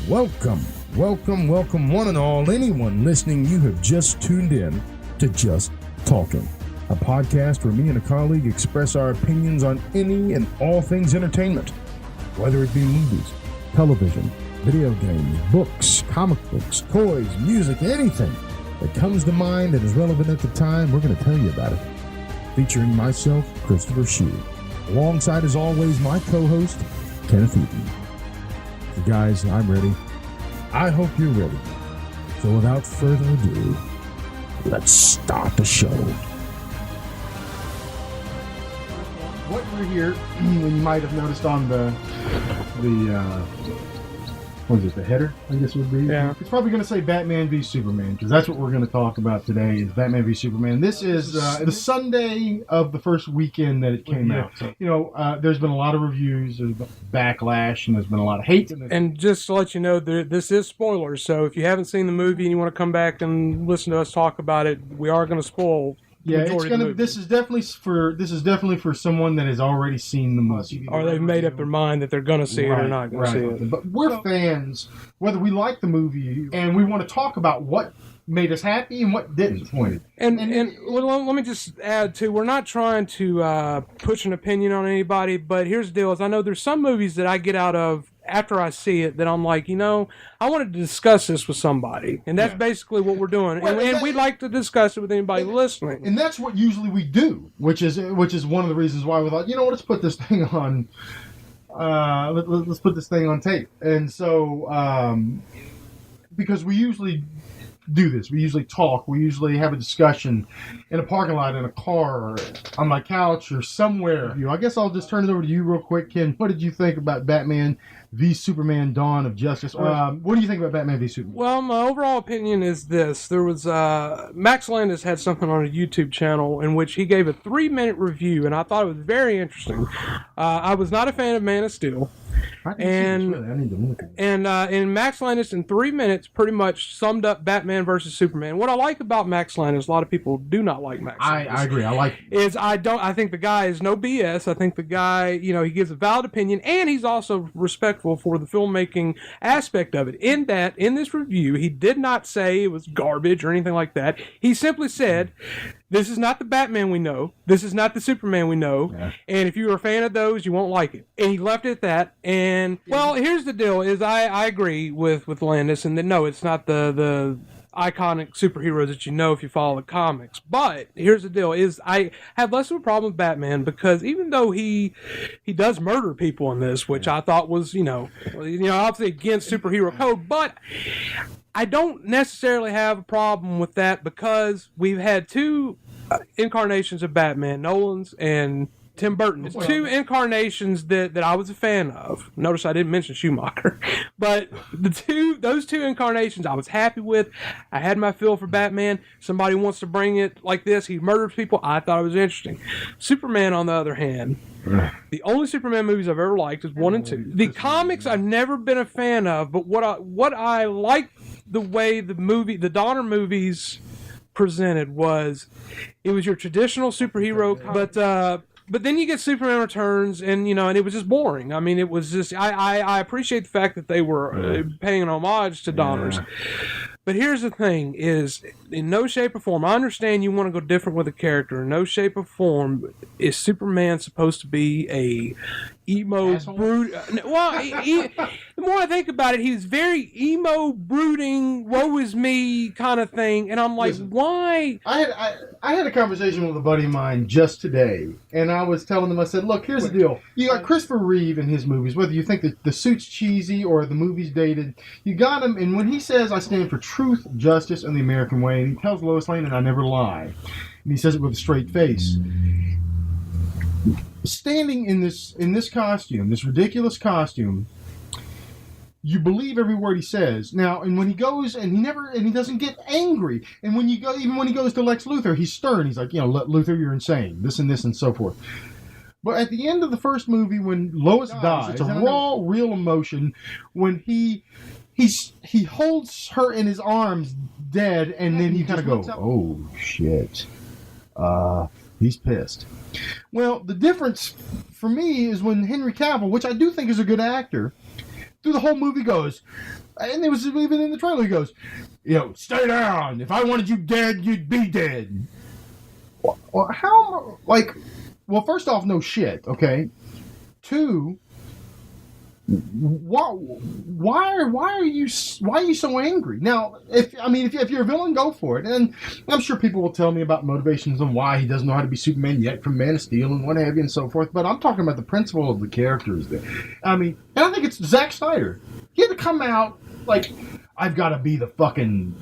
Welcome, one and all. Anyone listening, you have just tuned in to Just Talking, a podcast where me and a colleague express our opinions on any and all things entertainment, whether it be movies, television, video games, books, comic books, toys, music, anything that comes to mind and is relevant at the time. We're going to tell you about it. Featuring myself, Christopher Shue, alongside, as always, my co-host, Kenneth Eaton. So guys, I'm ready. I hope you're ready. So without further ado, let's start the show. What we're here, and you might have noticed on the what is it, the header, I guess it would be? Yeah. It's probably going to say Batman v Superman, because that's what we're going to talk about today, is Batman v Superman. This is the Sunday of the first weekend that it came out. You know, there's been a lot of reviews, there's been backlash, and there's been a lot of hate. And just to let you know, this is spoilers, so if you haven't seen the movie and you want to come back and listen to us talk about it, we are going to spoil. Yeah, it's gonna. This is definitely for someone that has already seen the movie, or they've made up their mind that they're gonna see it or not gonna see it. But we're fans, whether we like the movie, and we want to talk about what made us happy and what didn't. And let me just add too, we're not trying to push an opinion on anybody, but here's the deal: is I know there's some movies that I get out of after I see it that I'm like, I wanted to discuss this with somebody, and that's basically what we're doing. And we'd like to discuss it with anybody listening. And that's what usually we do, which is one of the reasons why we thought, let's put this thing on. Let's put this thing on tape. And so, because we usually do this, we usually talk, we usually have a discussion in a parking lot, in a car, or on my couch, or somewhere. I guess I'll just turn it over to you real quick, Ken. What did you think about Batman v Superman: Dawn of Justice? What do you think about Batman v Superman? Well, my overall opinion is this. There was Max Landis had something on a YouTube channel in which he gave a 3-minute review, and I thought it was very interesting. I was not a fan of Man of Steel. And Max Landis in 3 minutes pretty much summed up Batman versus Superman. What I like about Max Landis, a lot of people do not like Max Landis. I agree. I like it. I think the guy is no BS. I think the guy, he gives a valid opinion, and he's also respectful for the filmmaking aspect of it. In that, in this review, he did not say it was garbage or anything like that. He simply said, this is not the Batman we know. This is not the Superman we know. Yeah. And if you're a fan of those, you won't like it. And he left it at that. And, well, here's the deal, is I agree with Landis, and that, no, it's not the iconic superheroes that you know if you follow the comics. But here's the deal, is I have less of a problem with Batman, because even though he does murder people in this, which I thought was, obviously against superhero code, but I don't necessarily have a problem with that, because we've had two incarnations of Batman, Nolan's and Tim Burton's. Two incarnations that I was a fan of. Notice I didn't mention Schumacher. But those two incarnations I was happy with. I had my feel for Batman. Somebody wants to bring it like this. He murders people. I thought it was interesting. Superman, on the other hand, the only Superman movies I've ever liked is 1 and 2. The comics I've never been a fan of, but what I like the way the Donner movies presented was, it was your traditional superhero, but then you get Superman Returns, and and it was just boring. I mean, it was just I appreciate the fact that they were paying an homage to Donner's. But here's the thing, is in no shape or form, I understand you want to go different with a character. In no shape or form is Superman supposed to be a emo brood. Well, the more I think about it, he's very emo, brooding, woe is me kind of thing, and I'm like, listen, why? I had a conversation with a buddy of mine just today, and I was telling him, I said, look, here's the deal. You got Christopher Reeve in his movies, whether you think that the suit's cheesy or the movie's dated, you got him, and when he says, I stand for truth, justice, and the American way, and he tells Lois Lane, and I never lie, and he says it with a straight face. Standing in this costume, this ridiculous costume, you believe every word he says. Now, and when he goes, and he doesn't get angry. And when he goes to Lex Luthor, he's stern. He's like, Luthor, you're insane. This and so forth. But at the end of the first movie, when Lois dies, it's a raw, real emotion. When he holds her in his arms, dead, and then you kind of go, oh shit. He's pissed. Well, the difference for me is when Henry Cavill, which I do think is a good actor, through the whole movie goes, and it was even in the trailer, he goes, stay down. If I wanted you dead, you'd be dead. Well, how, first off, no shit, okay? 2, why are you so angry? Now, if you're a villain, go for it. And I'm sure people will tell me about motivations and why he doesn't know how to be Superman yet from Man of Steel and what have you and so forth. But I'm talking about the principle of the characters. And I think it's Zack Snyder. He had to come out like, I've got to be the fucking,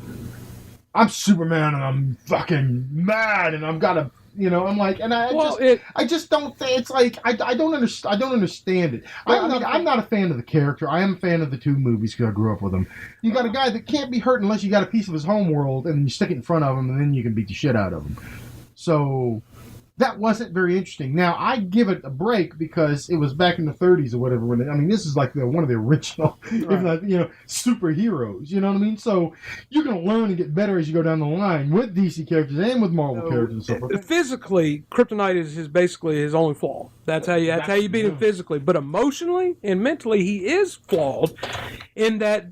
I'm Superman and I'm fucking mad and I've got to. I'm like, and I just don't think it's like I don't understand it. I'm not a fan of the character. I am a fan of the 2 movies because I grew up with them. You got a guy that can't be hurt unless you got a piece of his home world, and you stick it in front of him, and then you can beat the shit out of him. So that wasn't very interesting. Now I give it a break because it was back in the 30s or whatever. This is like one of the original, if not superheroes. You know what I mean? So you're gonna learn and get better as you go down the line with DC characters and with Marvel characters and so forth. Physically, Kryptonite is basically his only flaw. That's how you beat him physically. But emotionally and mentally, he is flawed in that.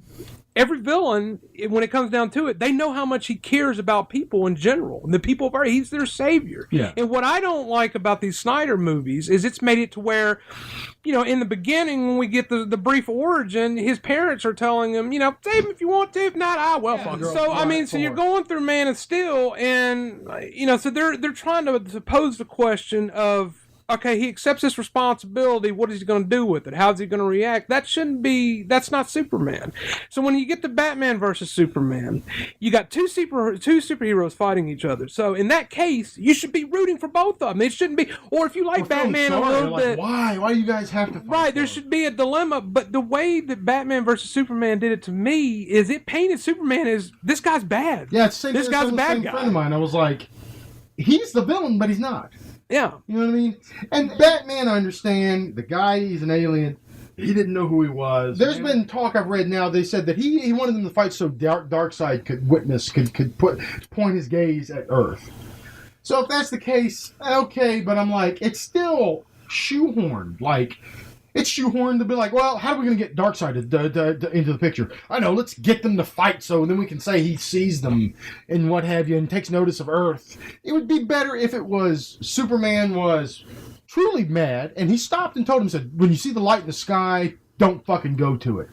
Every villain, when it comes down to it, they know how much he cares about people in general. And the people of Earth, he's their savior. Yeah. And what I don't like about these Snyder movies is it's made it to where, in the beginning, when we get the brief origin, his parents are telling him, save him if you want to. If not, fuck. So you're going through Man of Steel, and, so they're trying to pose the question of, okay, he accepts this responsibility. What is he going to do with it? How's he going to react? That's not Superman. So when you get to Batman versus Superman, you got two superheroes fighting each other. So in that case, you should be rooting for both of them. It shouldn't be, or if you like Batman a little bit. Why? Why do you guys have to fight? Right, there should be a dilemma. But the way that Batman versus Superman did it to me is it painted Superman as, this guy's bad. Yeah, it's the same. This guy's a bad guy. Friend of mine, I was like, he's the villain, but he's not. Yeah. You know what I mean? And Batman, I understand. The guy, he's an alien. He didn't know who he was. There's been talk I've read now. They said that he wanted them to fight so Darkseid could point his gaze at Earth. So if that's the case, okay. But I'm like, it's still shoehorned. Like, it's shoehorned to be like, well, how are we going to get Darkseid into the picture? I know, let's get them to fight so then we can say he sees them and what have you and takes notice of Earth. It would be better if it was Superman was truly mad and he stopped and told him, said, when you see the light in the sky, don't fucking go to it.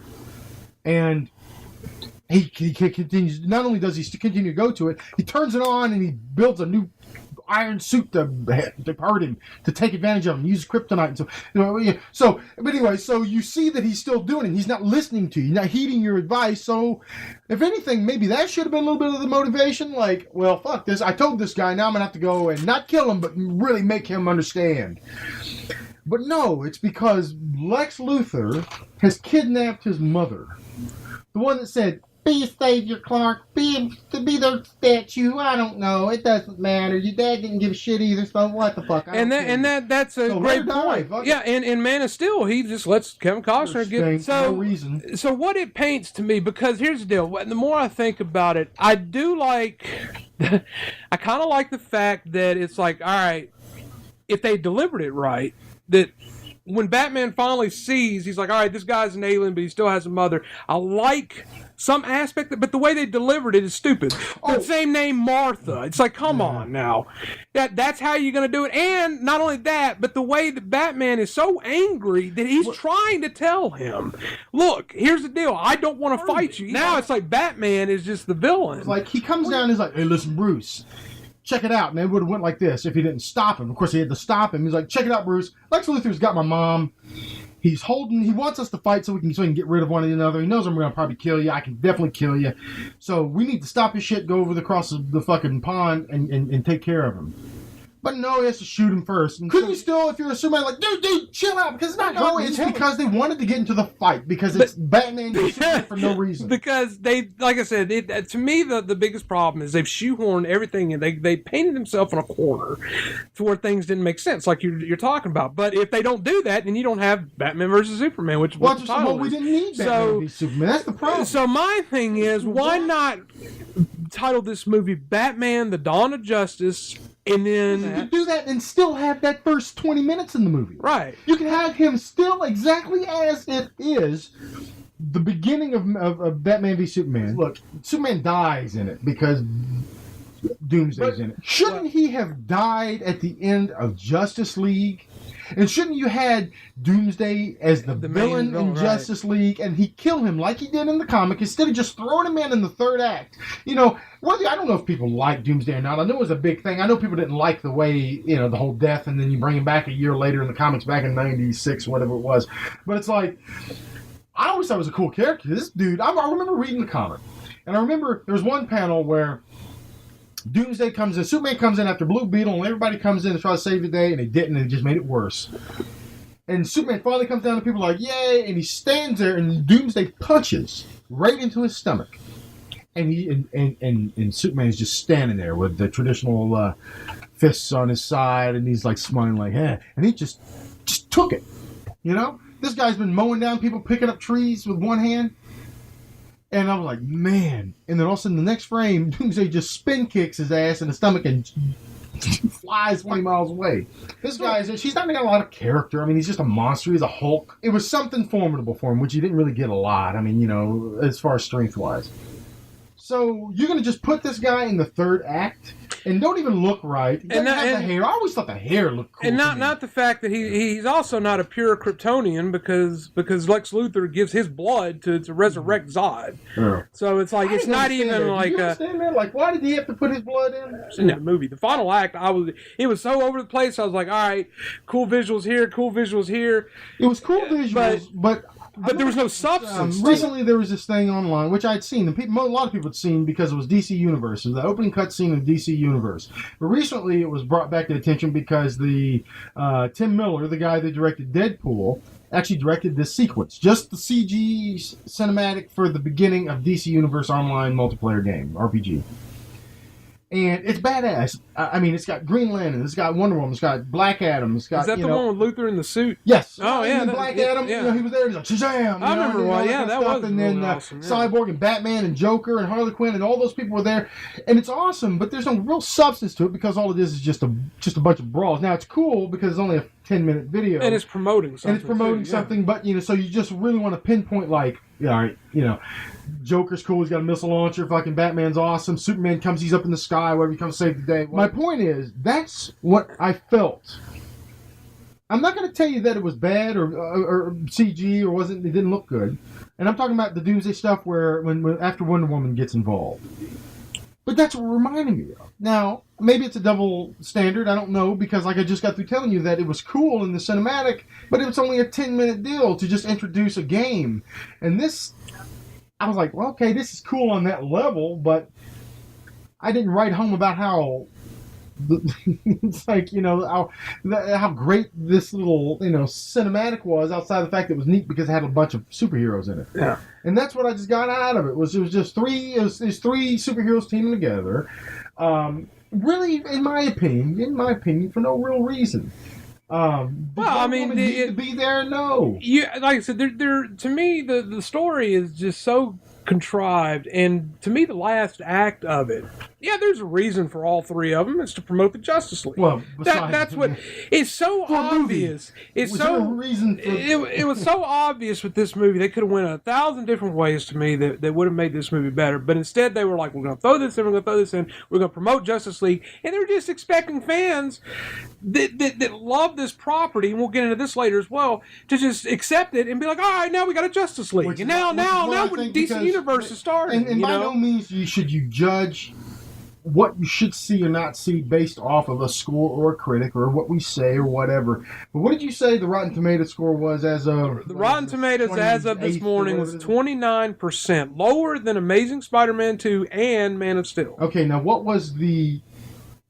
And he continues, not only does he continue to go to it, he turns it on and he builds a new iron suit to hurt him, to take advantage of him, use kryptonite and so. But anyway, so you see that he's still doing it. He's not listening to you, not heeding your advice. So, if anything, maybe that should have been a little bit of the motivation. Like, well, fuck this. I told this guy, now I'm gonna have to go and not kill him, but really make him understand. But no, it's because Lex Luthor has kidnapped his mother, the one that said, be a savior, Clark. Be their statue. I don't know. It doesn't matter. Your dad didn't give a shit either, so what the fuck? That's a great point. Yeah, and in Man of Steel, he just lets Kevin Costner get no reason. So what it paints to me, because here's the deal. The more I think about it, I do like. I kind of like the fact that it's like, all right, if they delivered it right, that. When Batman finally sees, he's like, all right, this guy's an alien, but he still has a mother. I like some aspect, but the way they delivered it is stupid. The same name, Martha. It's like, come on now. That's how you're going to do it. And not only that, but the way that Batman is so angry that he's trying to tell him, look, here's the deal. I don't want to fight you. Now it's like Batman is just the villain. It's like he comes down and he's like, hey, listen, Bruce. Check it out. And it would have went like this if he didn't stop him. Of course, he had to stop him. He's like, check it out, Bruce. Lex Luthor's got my mom. He wants us to fight so we can get rid of one another. He knows I'm going to probably kill you. I can definitely kill you. So we need to stop his shit, go over across the fucking pond and take care of him. But no, he has to shoot him first. And couldn't you still, if you're a Superman, like, dude, chill out, because it's because they wanted to get into the fight, because it's Batman for no reason. Because they, like I said, to me, the biggest problem is they've shoehorned everything, and they painted themselves in a corner to where things didn't make sense, like you're talking about. But if they don't do that, then you don't have Batman versus Superman, which is what the title is. We didn't need Batman versus Superman. That's the problem. So my thing is, why not title this movie Batman: The Dawn of Justice? And then you could do that and still have that first 20 minutes in the movie. Right. You can have him still exactly as it is, the beginning of Batman v Superman. Look, Superman dies in it because Doomsday's in it. Shouldn't he have died at the end of Justice League? And shouldn't you had Doomsday as the villain in Justice League, and he kill him like he did in the comic instead of just throwing him in the third act? You know, I don't know if people like Doomsday or not. I know it was a big thing. I know people didn't like the way, you know, the whole death, and then you bring him back a year later in the comics, back in '96, whatever it was. But it's like, I always thought it was a cool character. This dude, I remember reading the comic, and I remember there was one panel where Doomsday comes in, Superman comes in after Blue Beetle, and everybody comes in to try to save the day, and they didn't, and it just made it worse. And Superman finally comes down, and people are like, yay, and he stands there, and Doomsday punches right into his stomach. And and Superman's just standing there with the traditional fists on his side, and he's like smiling like, eh, and he just took it, you know? This guy's been mowing down people, picking up trees with one hand. And I was like, man. And then all of a sudden, the next frame, Doomsday just spin kicks his ass in the stomach and flies 20 miles away. This guy, she's not got a lot of character. I mean, he's just a monster. He's a Hulk. It was something formidable for him, which he didn't really get a lot. I mean, you know, as far as strength-wise. So you're going to just put this guy in the third act and don't even look right. He doesn't have the hair. I always thought the hair looked cool. And not the fact that he's also not a pure Kryptonian because Lex Luthor gives his blood to resurrect Zod. Yeah. So it's like, it's not even like... You understand that? Like, why did he have to put his blood in? In the movie. The final act, it was so over the place, I was like, all right, cool visuals here, cool visuals here. It was cool visuals, but there was no substance. Recently, there was this thing online, which I'd seen, and a lot of people had seen because it was DC Universe. It was the opening cutscene of DC Universe. But recently, it was brought back to attention because the Tim Miller, the guy that directed Deadpool, actually directed this sequence. Just the CG cinematic for the beginning of DC Universe Online multiplayer game, RPG. And it's badass. I mean, it's got Green Lantern, it's got Wonder Woman, it's got Black Adam, it's got... Is that the one with Luthor in the suit? Yes. Oh, yeah. Black Adam, you know, he was there, he's like, Shazam! I remember one, yeah, that was and then awesome. Yeah. Cyborg and Batman and Joker and Harley Quinn and all those people were there. And it's awesome, but there's no real substance to it because all it is just a bunch of brawls. Now, it's cool because it's only a 10-minute video. And it's promoting something. But, you know, so you just really want to pinpoint, like, yeah, all right, you know, Joker's cool, he's got a missile launcher, fucking Batman's awesome, Superman comes, he's up in the sky, wherever he comes to save the day. My point is, that's what I felt. I'm not going to tell you that it was bad or CG or it didn't look good. And I'm talking about the Doomsday stuff where when after Wonder Woman gets involved. But that's what it reminded me of. Now, maybe it's a double standard, I don't know, because like I just got through telling you that it was cool in the cinematic, but it was only a 10-minute deal to just introduce a game. And this, I was like, well, okay, this is cool on that level, but I didn't write home about how it's like, you know, how great this little, you know, cinematic was outside the fact that it was neat because it had a bunch of superheroes in it. Yeah. And that's what I just got out of it. It was just three superheroes teaming together. Really, in my opinion, for no real reason. Well, I mean, need to be there. No. Yeah, like I said, there. To me, the story is just so contrived, and to me, the last act of it, yeah, there's a reason for all three of them. It's to promote the Justice League. Well, that's what it's so obvious. It's was so there a reason for it was so obvious with this movie. They could have went 1,000 different ways to me that would have made this movie better. But instead, they were like, "We're going to throw this in. We're going to throw this in. We're going to promote Justice League," and they were just expecting fans that love this property, and we'll get into this later as well, to just accept it and be like, "All right, now we got a Justice League," and now DC Universe is starting. And by no means should you judge what you should see or not see based off of a score or a critic or what we say or whatever. But what did you say the Rotten Tomatoes score was as of... The Rotten Tomatoes as of this morning was 29%, lower than Amazing Spider-Man 2 and Man of Steel. Okay, now what was the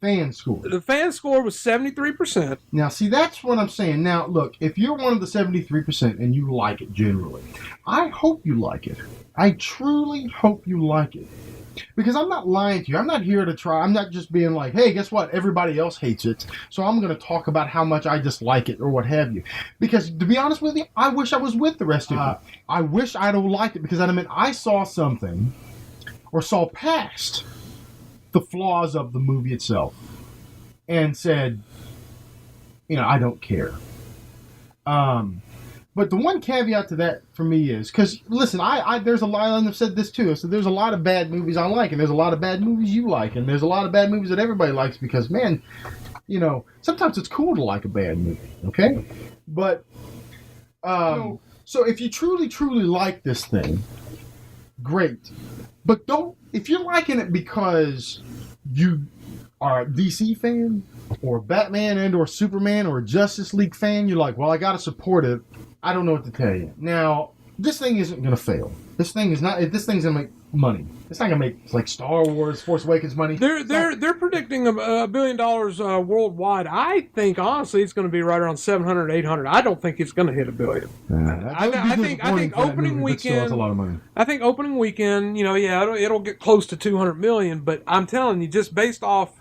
fan score? The fan score was 73%. Now, see, that's what I'm saying. Now, look, if you're one of the 73% and you like it generally, I hope you like it. I truly hope you like it. Because I'm not lying to you. I'm not here to try. I'm not just being like, hey, guess what? Everybody else hates it. So I'm going to talk about how much I dislike it or what have you. Because to be honest with you, I wish I was with the rest of you. I wish I'd have liked it because I saw something or saw past the flaws of the movie itself and said, you know, I don't care. But the one caveat to that for me is, because, listen, there's a lot, and I've said this too, so there's a lot of bad movies I like, and there's a lot of bad movies you like, and there's a lot of bad movies that everybody likes because, man, you know, sometimes it's cool to like a bad movie, okay? But, so if you truly, truly like this thing, great. But if you're liking it because you are a DC fan, or Batman and or Superman or a Justice League fan, you're like, well, I gotta support it. I don't know what to tell you. Now, this thing isn't gonna fail. This thing's gonna make money. It's not gonna make like Star Wars, Force Awakens money. They're predicting $1 billion worldwide. I think honestly it's going to be right around 700, 800. I don't think it's going to hit $1 billion. I think opening weekend. That's a lot of money. I think opening weekend, it'll get close to 200 million. But I'm telling you, just based off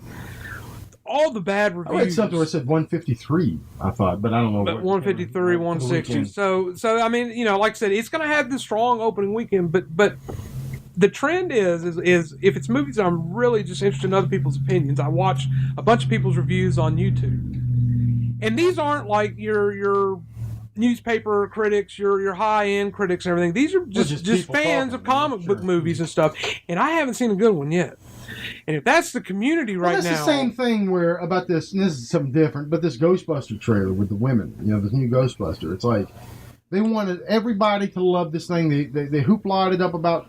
all the bad reviews. I read something where it said 153. I thought, but I don't know. But 153, 160. So I mean, like I said, it's going to have this strong opening weekend. But the trend is if it's movies that I'm really just interested in other people's opinions, I watch a bunch of people's reviews on YouTube, and these aren't like your newspaper critics, your high end critics and everything. These are just fans of comic book movies and stuff. And I haven't seen a good one yet. And if that's the community right now, that's the same thing where about this. And this is something different, but this Ghostbuster trailer with the women, this new Ghostbuster. It's like they wanted everybody to love this thing. They hoopla it up about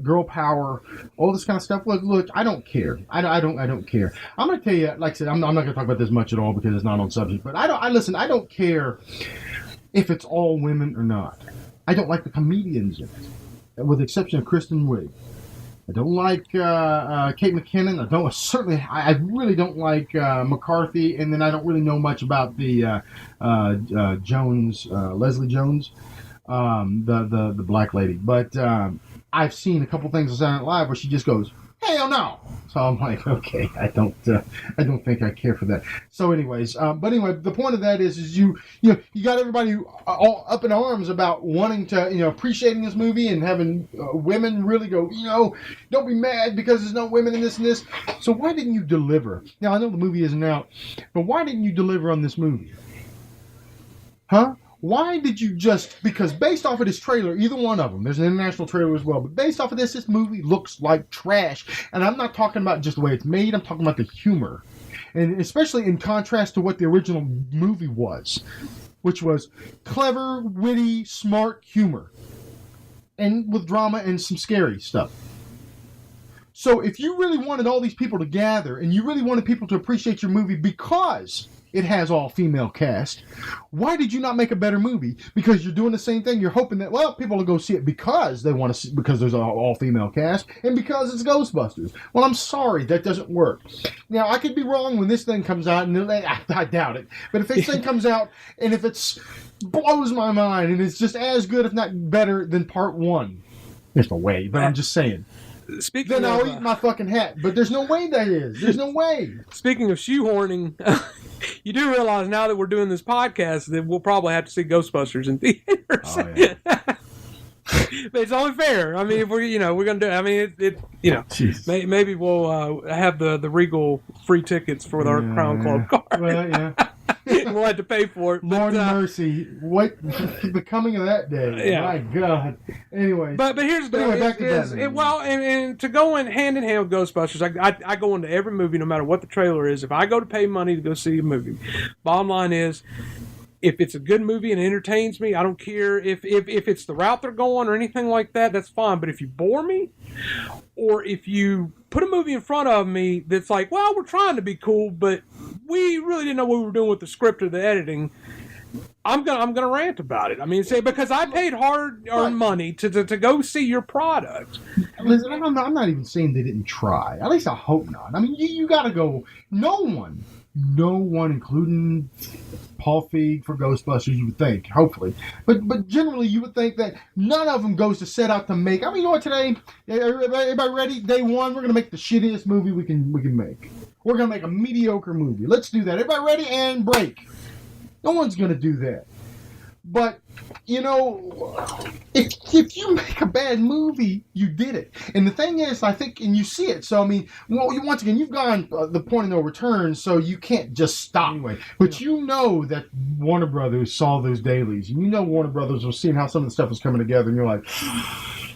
girl power, all this kind of stuff. Look, I don't care. I don't care. I'm going to tell you, like I said, I'm not going to talk about this much at all because it's not on subject. But I don't care if it's all women or not. I don't like the comedians in it, with the exception of Kristen Wiig. I don't like Kate McKinnon. I really don't like McCarthy, and then I don't really know much about the Jones, Leslie Jones, the black lady. But I've seen a couple things on Saturday Night Live where she just goes, "Hell no!" So I'm like, okay, I don't think I care for that. So, anyways, the point of that is you got everybody all up in arms about wanting to, appreciating this movie and having women really go, don't be mad because there's no women in this and this. So why didn't you deliver? Now I know the movie isn't out, but why didn't you deliver on this movie? Huh? Why did you because based off of this trailer, either one of them, there's an international trailer as well, but based off of this movie looks like trash. And I'm not talking about just the way it's made, I'm talking about the humor. And especially in contrast to what the original movie was, which was clever, witty, smart humor. And with drama and some scary stuff. So if you really wanted all these people to gather, and you really wanted people to appreciate your movie because it has all-female cast, why did you not make a better movie? Because you're doing the same thing. You're hoping that, people will go see it because they want to see, because there's an all-female cast, and because it's Ghostbusters. Well, I'm sorry, that doesn't work. Now, I could be wrong when this thing comes out, and I doubt it. But if this thing comes out, and if it's blows my mind, and it's just as good, if not better, than part one, there's no way, but I'm just saying. Then I'll eat my fucking hat. But there's no way that is. There's no way. Speaking of shoehorning, you do realize now that we're doing this podcast that we'll probably have to see Ghostbusters in theaters. Oh, yeah. But it's only fair. I mean, if we're going to do. I mean, maybe we'll have the Regal free tickets for our Crown Club card. Well, yeah. We'll have to pay for it. Lord mercy. What the coming of that day. Yeah. My God. Anyway. But here's the thing. Back to that. And to go in hand with Ghostbusters, I go into every movie no matter what the trailer is. If I go to pay money to go see a movie, bottom line is, if it's a good movie and entertains me, I don't care if it's the route they're going or anything like that, that's fine. But if you bore me, or if you put a movie in front of me that's like, well, we're trying to be cool, but we really didn't know what we were doing with the script or the editing, I'm gonna rant about it. I mean, because I paid hard-earned money to go see your product. Listen, I'm not even saying they didn't try. At least I hope not. I mean, you got to go. No one, including Paul Feig for Ghostbusters, you would think, hopefully. But generally, you would think that none of them goes to set out to make. I mean, you know what, today, everybody ready? Day one, we're going to make the shittiest movie we can make. We're going to make a mediocre movie. Let's do that. Everybody ready? And break. No one's going to do that. But, you know, if you make a bad movie, you did it. And the thing is, I think, and you see it. So, I mean, well, once again, you've gone the point of no return, so you can't just stop. Anyway, but you know that Warner Brothers saw those dailies. You know Warner Brothers was seeing how some of the stuff was coming together, and you're like,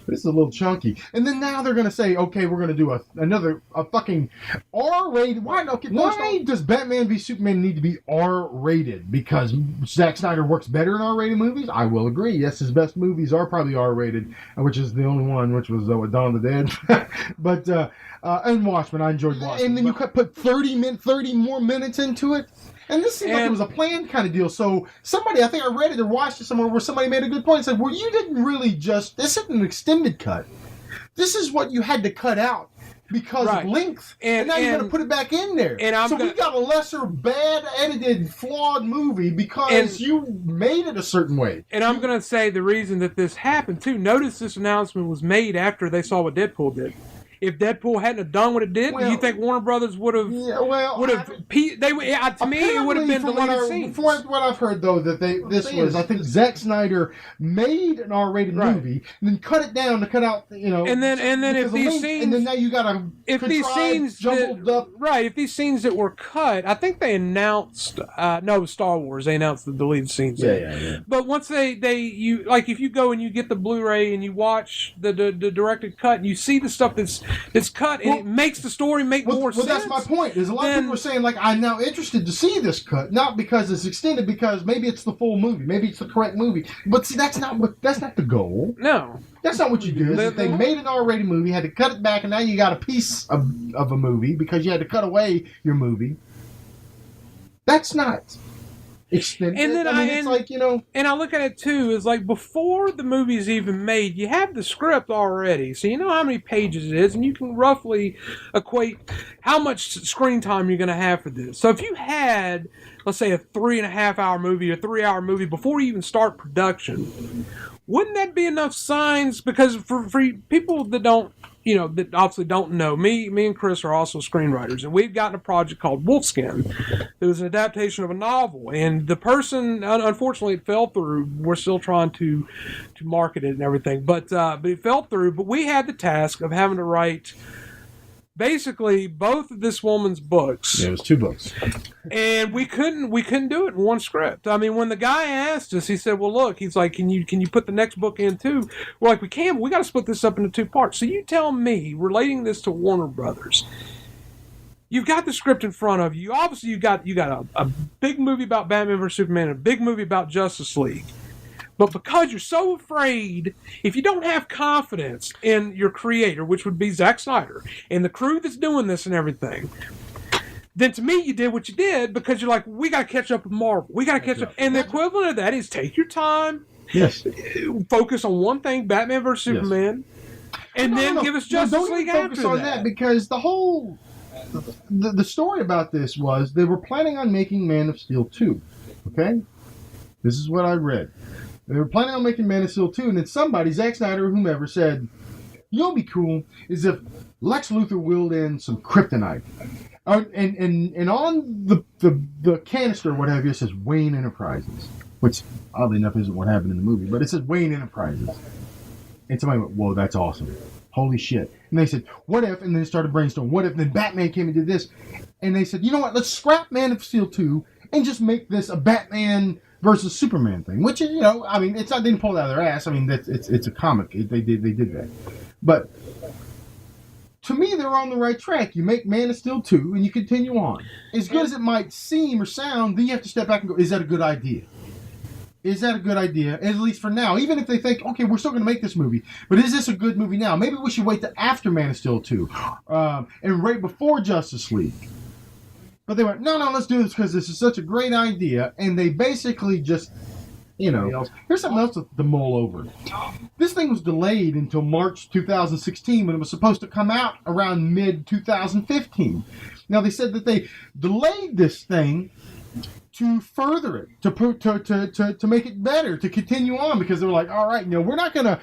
this is a little chunky. And then now they're going to say, okay, we're going to do another fucking R-rated. Why does Batman v Superman need to be R-rated? Because Zack Snyder works better in R-rated movies? I will agree. Yes, his best movies are probably R-rated, which is the only one, which was Dawn of the Dead. But, and Watchmen. I enjoyed Watchmen. And then you could put 30 more minutes into it. And this seemed like it was a planned kind of deal. So somebody, I think I read it or watched it somewhere where somebody made a good point and said, well, you didn't really this isn't an extended cut. This is what you had to cut out because of length. And now you're going to put it back in there. We got a lesser, bad, edited, flawed movie because you made it a certain way. And I'm going to say the reason that this happened, too. Notice this announcement was made after they saw what Deadpool did. If Deadpool hadn't have done what it did, do you think Warner Brothers would have? Yeah, to me, it would have been deleted scenes. From what I've heard, though, that I think Zack Snyder made an R-rated movie and then cut it down to cut out, And then if these scenes, and then now you got to if these scenes if these scenes that were cut, I think they announced Star Wars. They announced the deleted scenes. Yeah. But once you if you go and you get the Blu-ray and you watch the directed cut and you see the stuff that's cut, and it makes the story make more sense. Well, that's my point. There's a lot of people are saying, I'm now interested to see this cut, not because it's extended, because maybe it's the full movie, maybe it's the correct movie. But see, that's not the goal. No, that's not what you do. They made an R-rated movie, had to cut it back, and now you got a piece of a movie because you had to cut away your movie. That's not extended. And then and I look at it too is before the movie's even made, you have the script already, so you know how many pages it is, and you can roughly equate how much screen time you're going to have for this. So if you had, let's say, a 3.5-hour movie or 3-hour movie before you even start production, wouldn't that be enough signs? Because for people that don't, that obviously don't know, me and Chris are also screenwriters, and we've gotten a project called Wolfskin. It was an adaptation of a novel, and the person, unfortunately, it fell through. We're still trying to market it and everything, but it fell through. But we had the task of having to write basically both of this woman's books. Yeah, it was 2 books. And we couldn't do it in one script. I mean, when the guy asked us, he said, well, look, he's like, can you put the next book in too? We're like, we can, but we got to split this up into 2 parts. So you tell me, relating this to Warner Brothers, you've got the script in front of you. Obviously, you got a big movie about Batman vs Superman and a big movie about Justice League. But because you're so afraid, if you don't have confidence in your creator, which would be Zack Snyder, and the crew that's doing this and everything, then to me, you did what you did because you're like, we got to catch up with Marvel. We got to catch up. And the equivalent of that is take your time. Yes. Focus on one thing, Batman vs. Superman. And then give us Justice League after that. Don't focus on that because the whole... The story about this was they were planning on making Man of Steel 2. Okay? This is what I read. They were planning on making Man of Steel 2, and then somebody, Zack Snyder or whomever, said, you know what would be cool is if Lex Luthor wheeled in some kryptonite. And on the canister or what have you, it says Wayne Enterprises, which oddly enough isn't what happened in the movie, but it says Wayne Enterprises. And somebody went, whoa, that's awesome. Holy shit. And they said, what if, and then they started brainstorming, what if, and then Batman came and did this. And they said, you know what, let's scrap Man of Steel 2 and just make this a Batman versus Superman thing, which is, it's not, they didn't pull it out of their ass. I mean, it's a comic. They did that. But to me, they're on the right track. You make Man of Steel 2 and you continue on. As good as it might seem or sound, then you have to step back and go, is that a good idea? Is that a good idea? At least for now. Even if they think, okay, we're still going to make this movie, but is this a good movie now? Maybe we should wait till after Man of Steel 2 and right before Justice League. But they went, no, let's do this because this is such a great idea. And they basically just, here's something else to mull over. This thing was delayed until March 2016 when it was supposed to come out around mid-2015. Now, they said that they delayed this thing to further it, to make it better, to continue on, because they were like, all right, we're not gonna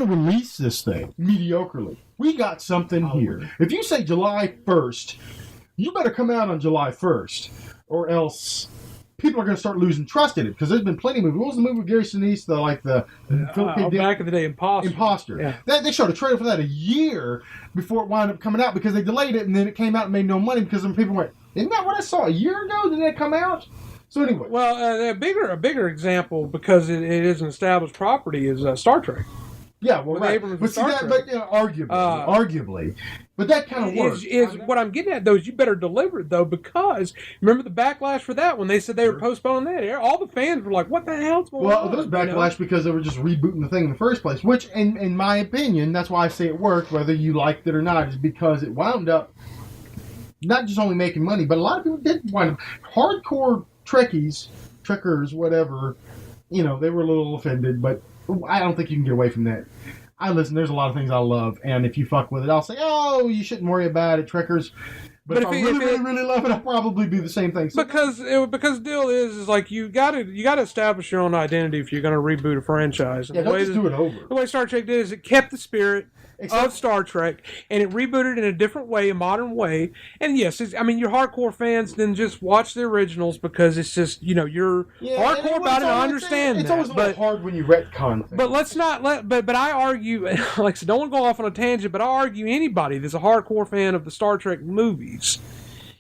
release this thing mediocrely. We got something here. If you say July 1st, you better come out on July 1st, or else people are going to start losing trust in it because there's been plenty of movies. What was the movie with Gary Sinise, back in the day, Imposter. Yeah. They showed a trailer for that a year before it wound up coming out because they delayed it, and then it came out and made no money because some people went, "Isn't that what I saw a year ago? Did that come out?" So anyway, well, a bigger example because it is an established property is Star Trek. Yeah, well, right. But see that, but arguably, but that kind of works. Is what I'm getting at though is you better deliver it though, because remember the backlash for that when they said they were postponing that. All the fans were like, "What the hell's going on?" Well, there's backlash because they were just rebooting the thing in the first place. Which, in my opinion, that's why I say it worked, whether you liked it or not, is because it wound up not just only making money, but a lot of people did wind up hardcore trekkers, whatever. They were a little offended, but I don't think you can get away from that. There's a lot of things I love, and if you fuck with it, I'll say, "Oh, you shouldn't worry about it, trekkers." But if I really love it, I'll probably do the same thing. So because the deal is like you gotta establish your own identity if you're gonna reboot a franchise. And don't just do it over. The way Star Trek did is it kept the spirit of Star Trek, and it rebooted in a different way, a modern way. And yes, your hardcore fans then just watch the originals because it's just you're hardcore about it. I understand it's always a little hard when you retcon things. But let's not but I argue, like I said, don't want to go off on a tangent, but I argue anybody that's a hardcore fan of the Star Trek movies.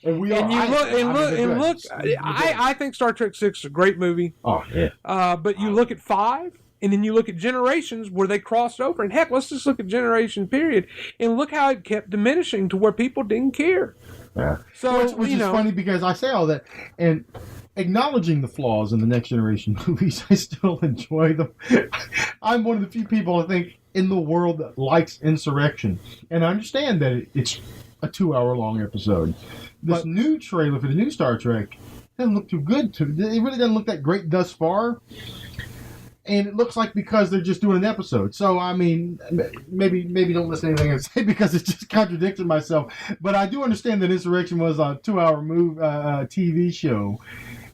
And I think Star Trek 6 is a great movie. Oh yeah. But you look at 5. And then you look at Generations where they crossed over. And heck, let's just look at Generation period. And look how it kept diminishing to where people didn't care. Yeah. So, which is funny because I say all that. And acknowledging the flaws in the Next Generation movies, I still enjoy them. I'm one of the few people, I think, in the world that likes Insurrection. And I understand that it's a 2-hour-long episode. This new trailer for the new Star Trek doesn't look too good. It really doesn't look that great thus far. And it looks like because they're just doing an episode. So, I mean, maybe don't listen to anything I say because it's just contradicting myself. But I do understand that Insurrection was a 2-hour TV show.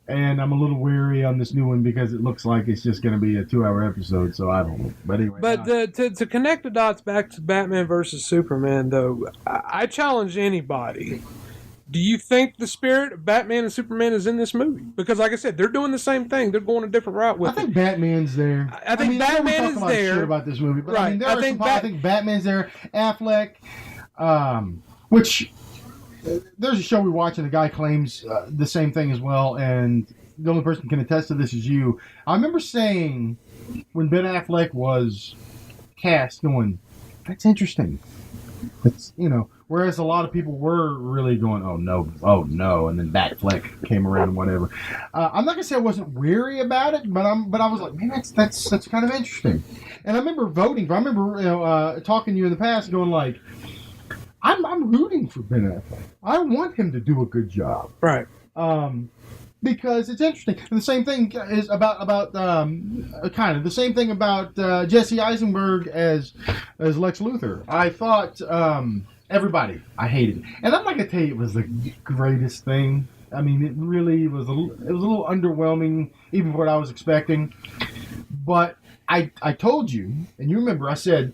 And I'm a little weary on this new one because it looks like it's just going to be a 2-hour episode. So, I don't know. But anyway. But to connect the dots back to Batman versus Superman, though, I challenge anybody. Do you think the spirit of Batman and Superman is in this movie? Because, like I said, they're doing the same thing. They're going a different route with it. I think Batman's there. I think Batman is there. Shit about this movie, but right. I think Batman's there. Affleck, which there's a show we watch, and the guy claims the same thing as well. And the only person who can attest to this is you. I remember saying when Ben Affleck was cast, going, "That's interesting." It's whereas a lot of people were really going, oh no, and then Batfleck came around and whatever. I'm not gonna say I wasn't weary about it, but I was like, man, that's kind of interesting. And I remember voting. I remember talking to you in the past, going like, I'm rooting for Ben Affleck. I want him to do a good job, right? Because it's interesting. And the same thing is about kind of the same thing about Jesse Eisenberg as Lex Luthor. I thought everybody, I hated it, and I'm not gonna tell you it was the greatest thing. I mean, it really was a little underwhelming, even for what I was expecting. But I told you, and you remember, I said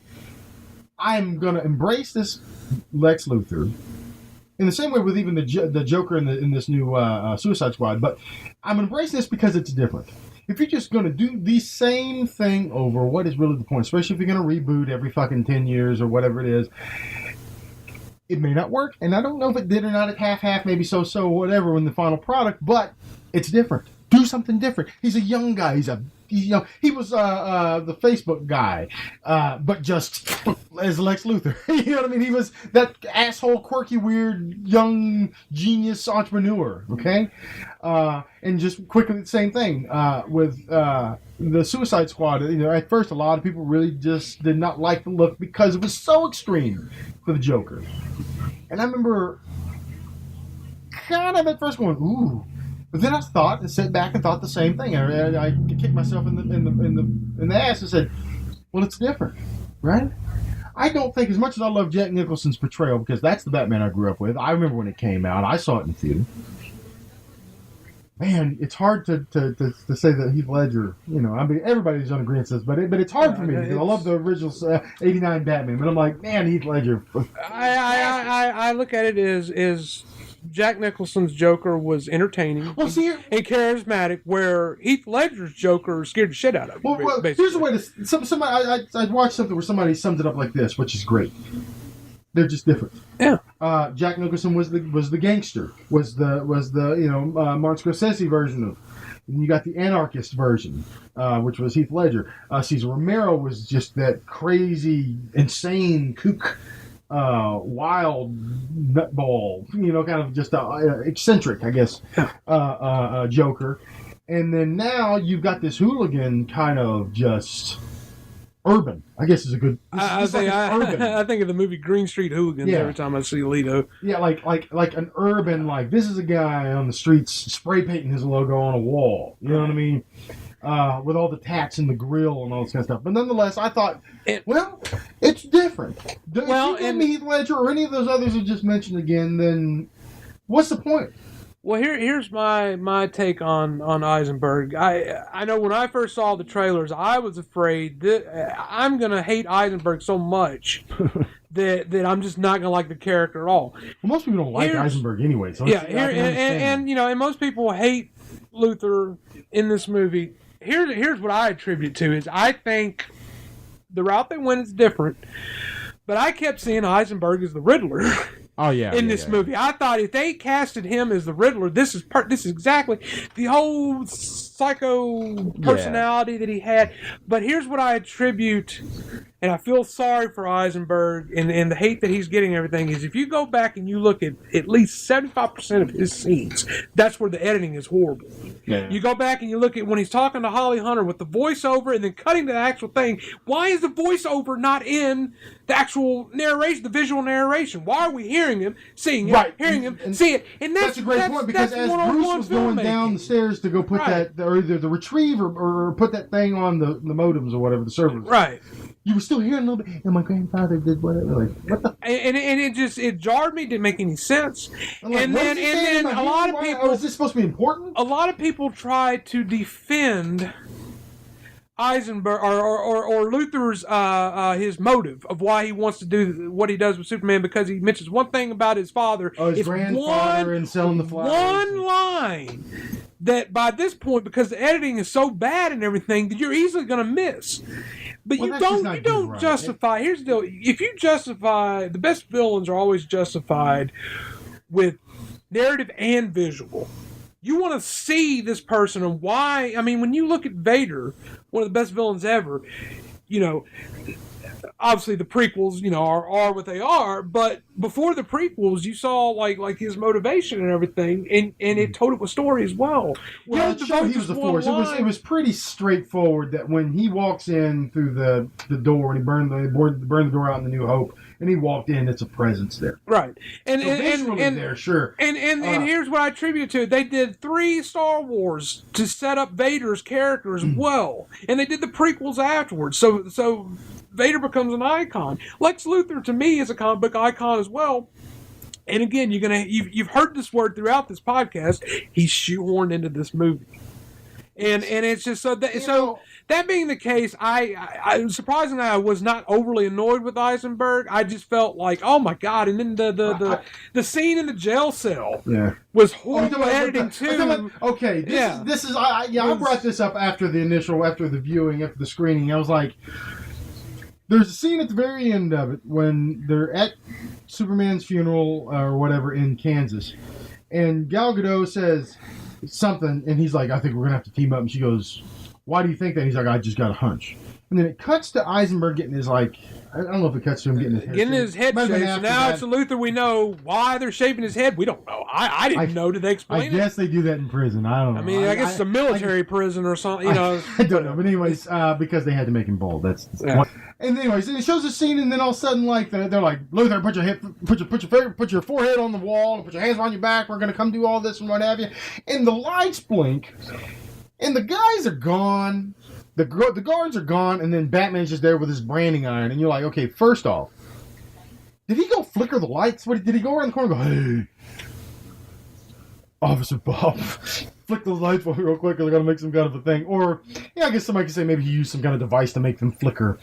I'm gonna embrace this Lex Luthor. In the same way with even the Joker in this new Suicide Squad. But I'm embracing this because it's different. If you're just going to do the same thing over, what is really the point? Especially if you're going to reboot every fucking 10 years or whatever it is. It may not work. And I don't know if it did or not at half, maybe so, whatever in the final product. But it's different. Do something different. He's a young guy. He was the Facebook guy, but just as Lex Luthor. You know what I mean? He was that asshole, quirky, weird, young, genius entrepreneur. Okay, and just quickly the same thing with the Suicide Squad. At first a lot of people really just did not like the look because it was so extreme for the Joker. And I remember kind of at first going, ooh. But then I thought and sat back and thought the same thing. I kicked myself in the ass and said, "Well, it's different, right?" I don't think, as much as I love Jack Nicholson's portrayal, because that's the Batman I grew up with. I remember when it came out. I saw it in the theater. Man, it's hard to say that Heath Ledger. I mean, everybody's on agreement with this, but it's hard for me because I love the original '89 Batman. But I'm like, man, Heath Ledger. I look at it as Jack Nicholson's Joker was entertaining Well, see, and charismatic, where Heath Ledger's Joker scared the shit out of you. well, here's the way to. Somebody I watched something where somebody summed it up like this, which is great. They're just different. Yeah. Jack Nicholson was the gangster, was the Martin Scorsese version of. And you got the anarchist version, which was Heath Ledger. Cesar Romero was just that crazy, insane kook, wild nutball, kind of just eccentric, I guess, Joker. And then now you've got this hooligan kind of just urban, I guess is a good. I think of the movie Green Street Hooligans every time I see Leto. Yeah, like an urban, like this is a guy on the streets spray painting his logo on a wall. You know what I mean? With all the tats and the grill and all this kind of stuff. But nonetheless, I thought, it's different. If you give me Heath Ledger or any of those others you just mentioned again, then what's the point? Well, here's my take on Eisenberg. I know when I first saw the trailers, I was afraid that I'm going to hate Eisenberg so much that I'm just not going to like the character at all. Well, most people don't like Eisenberg anyway. So and most people hate Luthor in this movie. Here's what I attribute to is I think the route they went is different, but I kept seeing Eisenberg as the Riddler. Oh yeah, in this movie, I thought if they casted him as the Riddler, this is exactly the whole psycho personality that he had. But here's what I attribute, and I feel sorry for Eisenberg and the hate that he's getting. Everything is if you go back and you look at least 75% of his scenes, that's where the editing is horrible. Yeah. You go back and you look at when he's talking to Holly Hunter with the voiceover and then cutting to the actual thing. Why is the voiceover not in the actual narration, the visual narration? Why are we hearing him, seeing it, hearing him, see it? And that's a great point because as Bruce was going down the stairs to go put that, or either the retrieve or put that thing on the modems or whatever, the servers. Right. You were still hearing a little bit, and my grandfather did whatever. Like, what the? And it jarred me, didn't make any sense. And then a lot of people. Is this supposed to be important? A lot of people try to defend Eisenberg or Luthor's his motive of why he wants to do what he does with Superman, because he mentions one thing about his father. Oh, his grandfather and selling the flowers. One line that by this point, because the editing is so bad and everything, that you're easily going to miss. But you don't justify. Here's the deal: if you justify, the best villains are always justified with narrative and visual. You want to see this person and why. I mean, when you look at Vader, one of the best villains ever, obviously the prequels, are what they are. But before the prequels, you saw like his motivation and everything, and it told a story as well. Well, it showed he was the Force. It was pretty straightforward that when he walks in through the door and he burned the door out in the New Hope. And he walked in, it's a presence there. Right. And there, sure. And here's what I attribute to it. They did 3 Star Wars to set up Vader's character as well. And they did the prequels afterwards. So Vader becomes an icon. Lex Luthor to me is a comic book icon as well. And again, you've heard this word throughout this podcast. He's shoehorned into this movie. And it's just that being the case, I surprisingly I was not overly annoyed with Eisenberg. I just felt like, oh my god! And then the scene in the jail cell was horrible editing too. This is I brought this up after the viewing, after the screening. I was like, there's a scene at the very end of it when they're at Superman's funeral or whatever in Kansas, and Gal Gadot says something, and he's like, I think we're gonna have to team up, and she goes, why do you think that? He's like, I just got a hunch. And then it cuts to Eisenberg getting his, I don't know if it cuts to him getting his head shaved. So now it's a Luthor. We know why they're shaving his head. We don't know. I didn't know. Did they explain it? I guess they do that in prison. I don't know. I mean, I guess it's a military prison or something. I don't know. But anyways, because they had to make him bald. That's And anyways, it shows a scene, and then all of a sudden, they're like, Luthor, put your forehead on the wall, and put your hands on your back. We're gonna come do all this and what have you. And the lights blink. And the guys are gone, the guards are gone, and then Batman's just there with his branding iron, and you're like, okay, first off, did he go flicker the lights? Did he go around the corner and go, hey, Officer Bob, flick those lights for me real quick, they're going to make some kind of a thing. Or, I guess somebody could say maybe he used some kind of device to make them flicker.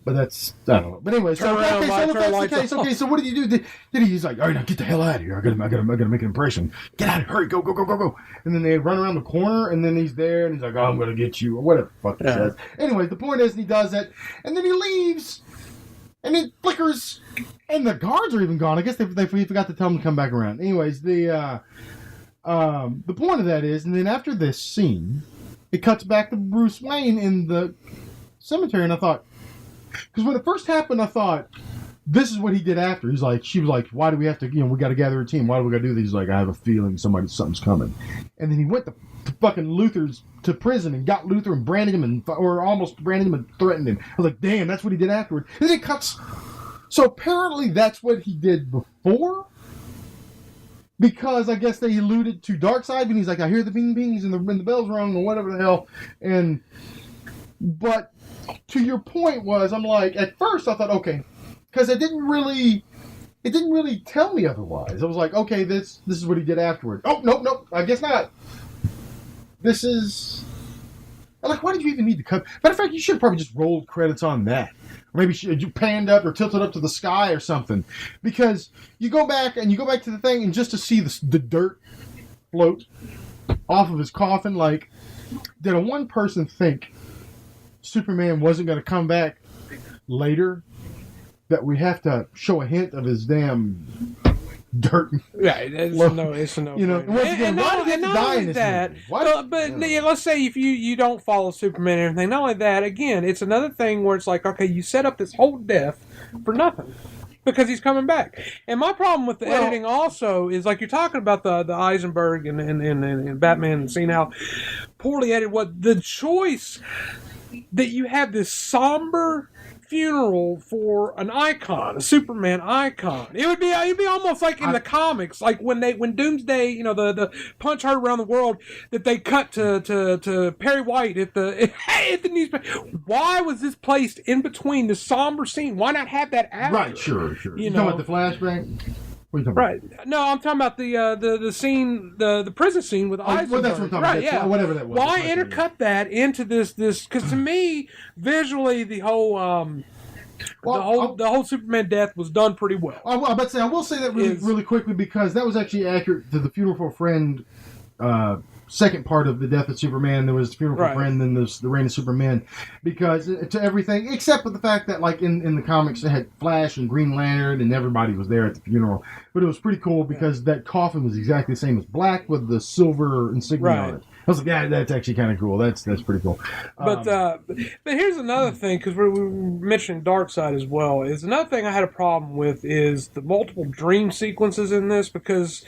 But that's, I don't know. But anyway, so if that's the case, okay, so what did you do? He's like, all right, now get the hell out of here. I gotta make an impression. Get out of here, hurry, go. And then they run around the corner, and then he's there, and he's like, oh, I'm gonna get you, or whatever the fuck he says. Anyway, the point is, he does that, and then he leaves, and it flickers, and the guards are even gone. I guess they forgot to tell him to come back around. Anyways, the point of that is, and then after this scene, it cuts back to Bruce Wayne in the cemetery, and I thought, because when it first happened, I thought, this is what he did after. She was like, why do we have to, we got to gather a team. Why do we got to do this? He's like, I have a feeling something's coming. And then he went to fucking Luther's to prison and got Luther and branded him or almost branded him and threatened him. I was like, damn, that's what he did afterward. And then it cuts. So apparently that's what he did before. Because I guess they alluded to Darkseid, and he's like, I hear the bing bings and the bells rung or whatever the hell. But to your point was, I'm like, at first I thought, okay, because it didn't really tell me otherwise. I was like, okay, this is what he did afterward. Oh, nope, I guess not. This is, like, why did you even need to cut? Matter of fact, you should have probably just rolled credits on that. Or maybe you panned up or tilted up to the sky or something. Because you go back to the thing, and just to see the dirt float off of his coffin, like, did a one person think Superman wasn't going to come back later, that we have to show a hint of his damn dirt? Yeah, it's a no. Once again, why did he die in this movie? Let's say if you don't follow Superman and everything, not only that, again, it's another thing where it's like, okay, you set up this whole death for nothing. Because he's coming back. And my problem with the editing also is, like, you're talking about the Eisenberg and Batman, and seeing how poorly edited, what the choice that you have this somber funeral for an icon, a Superman icon. It'd be almost like in the comics, like when Doomsday, the punch heard around the world, that they cut to Perry White at the newspaper. Why was this placed in between the somber scene? Why not have that after? Right, sure. You talking about the flashback? Right. No, I'm talking about the scene, the prison scene with Eisenberg. Well, that's what I'm talking about. Whatever that was. Why intercut that into this? Because to me, visually, the whole Superman death was done pretty well. I will say that really quickly, because that was actually accurate to the Funeral for a Friend. Second part of the death of Superman, there was the Funeral for a Friend, then there's the Reign of Superman, because to everything except for the fact that, like, in the comics, they had Flash and Green Lantern and everybody was there at the funeral. But it was pretty cool because that coffin was exactly the same as black with the silver insignia on it. I was like, yeah, that's actually kind of cool. That's pretty cool. But here's another thing, because we mentioned Darkseid as well. Is another thing I had a problem with is the multiple dream sequences in this, because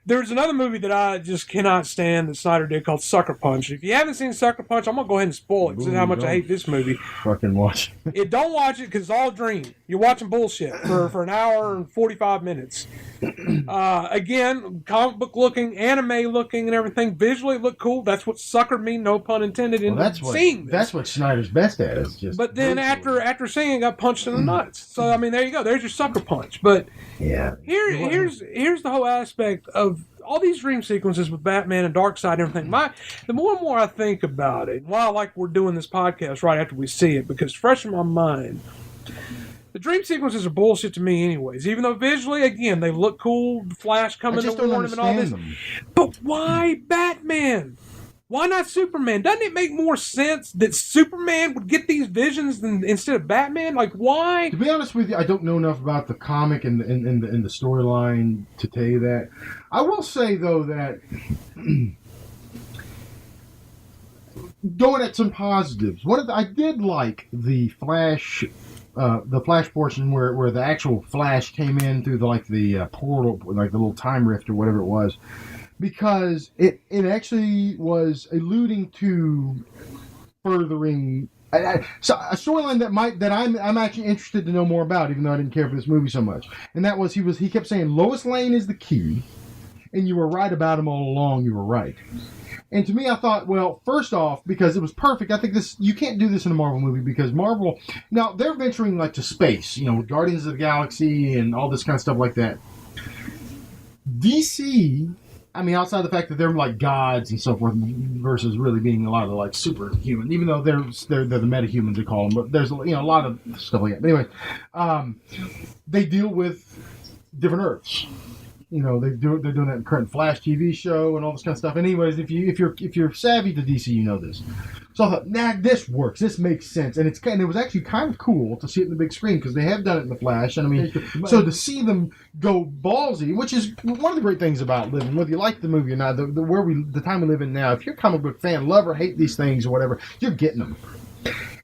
there's another movie that I just cannot stand that Snyder did called Sucker Punch. If you haven't seen Sucker Punch, I'm gonna go ahead and spoil it because of how much I hate this movie. Fucking watch it. Don't watch it because it's all a dream. You're watching bullshit for an hour and 45 minutes. Again, comic book looking, anime looking, and everything. Visually, it looked cool. That's what suckered me, no pun intended, into seeing this. That's what Snyder's best at. Is just. But then after seeing it, got punched in the nuts. So I mean, there you go. There's your sucker punch. But here's the whole aspect of all these dream sequences with Batman and Darkseid and everything. The more and more I think about it, why I like we're doing this podcast right after we see it, because it's fresh in my mind. The dream sequences are bullshit to me anyways, even though visually, again, they look cool, Flash coming to warn him and all this. But why Batman? Why not Superman? Doesn't it make more sense that Superman would get these visions instead of Batman? Like, why? To be honest with you, I don't know enough about the comic and the storyline to tell you that. I will say, though, that going at some positives, I did like the Flash portion where the actual Flash came in through the portal, like the little time rift or whatever it was, because it actually was alluding to furthering so a storyline that I'm actually interested to know more about, even though I didn't care for this movie so much. And that was he kept saying Lois Lane is the key, and you were right about him all along. You were right. And to me, I thought, well, first off, because it was perfect, I think you can't do this in a Marvel movie, because Marvel, now they're venturing to space, with Guardians of the Galaxy and all this kind of stuff like that. DC I mean, outside the fact that they're like gods and so forth, versus really being a lot of like superhuman, even though they're the metahumans they call them, but there's a lot of stuff like that. But anyway, they deal with different Earths. They're doing that in the current Flash TV show and all this kind of stuff. Anyways, if you're savvy to DC, you know this. So I thought, this works. This makes sense, and it was actually kind of cool to see it in the big screen because they have done it in the Flash. And I mean, so to see them go ballsy, which is one of the great things about living, whether you like the movie or not, the time we live in now. If you're a comic book fan, love or hate these things or whatever, you're getting them.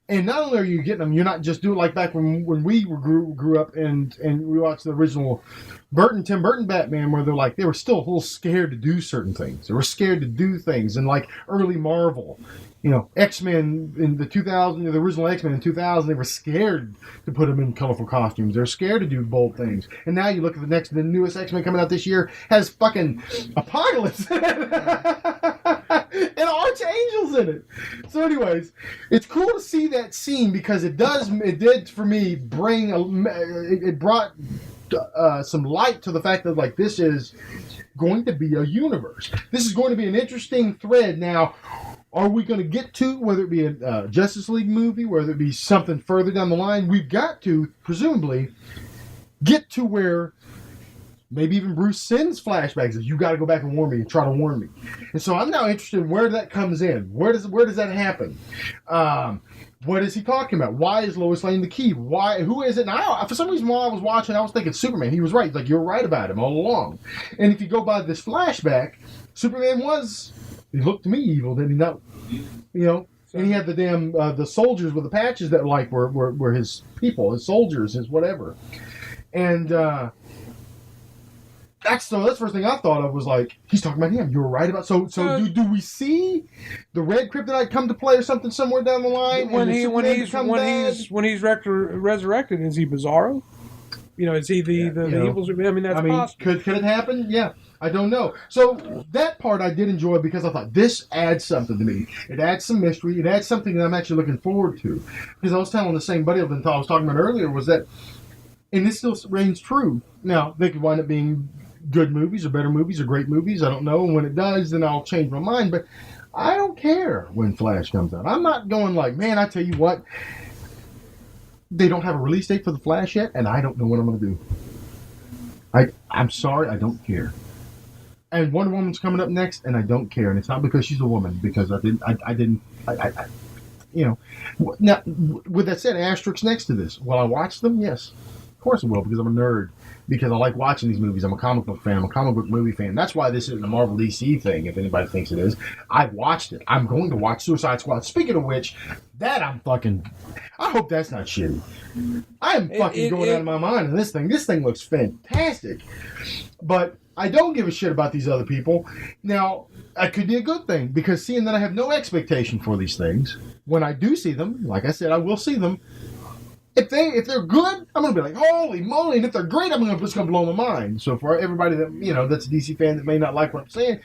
And not only are you getting them, you're not just doing like back when we grew up and we watched the original Tim Burton Batman, where they were still a little scared to do certain things. They were scared to do things, and like early Marvel, X-Men in the 2000, the original X-Men in 2000, they were scared to put them in colorful costumes. They're scared to do bold things. And now you look at the newest X-Men coming out this year has fucking Apocalypse in it. And Archangels in it. So anyways, it's cool to see that scene because it did for me it brought some light to the fact that like this is going to be a universe. This is going to be an interesting thread. Now, are we going to get to, whether it be a Justice League movie, whether it be something further down the line, we've got to, presumably, get to where maybe even Bruce sends flashbacks that you got to go back and warn me and try to warn me. And so I'm now interested in where that comes in. Where does that happen? What is he talking about? Why is Lois Lane the key? Why? Who is it? And for some reason, while I was watching, I was thinking Superman. He was right. Like, you're right about him all along. And if you go by this flashback, Superman he looked to me evil, did he not? And he had the damn the soldiers with the patches that were his people, his soldiers, his whatever. And that's the first thing I thought of was like, he's talking about him. You were right about do we see the red kryptonite come to play or something somewhere down the line? When he's resurrected, is he Bizarro? Is he the evil? I mean, that's possible. Could it happen? Yeah. I don't know. So that part I did enjoy because I thought this adds something to me. It adds some mystery. It adds something that I'm actually looking forward to. Because I was telling the same buddy I was talking about earlier was that, and this still reigns true. Now, they could wind up being good movies or better movies or great movies. I don't know. And when it does, then I'll change my mind. But I don't care when Flash comes out. I'm not going like, man, I tell you what, they don't have a release date for the Flash yet, and I don't know what I'm going to do. I'm sorry, I don't care. And Wonder Woman's coming up next, and I don't care. And it's not because she's a woman, because I didn't. Now, with that said, asterisk next to this. Will I watch them? Yes. Of course I will, because I'm a nerd. Because I like watching these movies. I'm a comic book fan. I'm a comic book movie fan. That's why this isn't a Marvel DC thing, if anybody thinks it is. I've watched it. I'm going to watch Suicide Squad. Speaking of which, I hope that's not shitty. I am fucking going out of my mind on this thing. This thing looks fantastic. But I don't give a shit about these other people. Now, that could be a good thing, because seeing that I have no expectation for these things, when I do see them, like I said, I will see them. If they're good, I'm going to be like, holy moly. And if they're great, it's going to blow my mind. So for everybody that, that's a DC fan that may not like what I'm saying,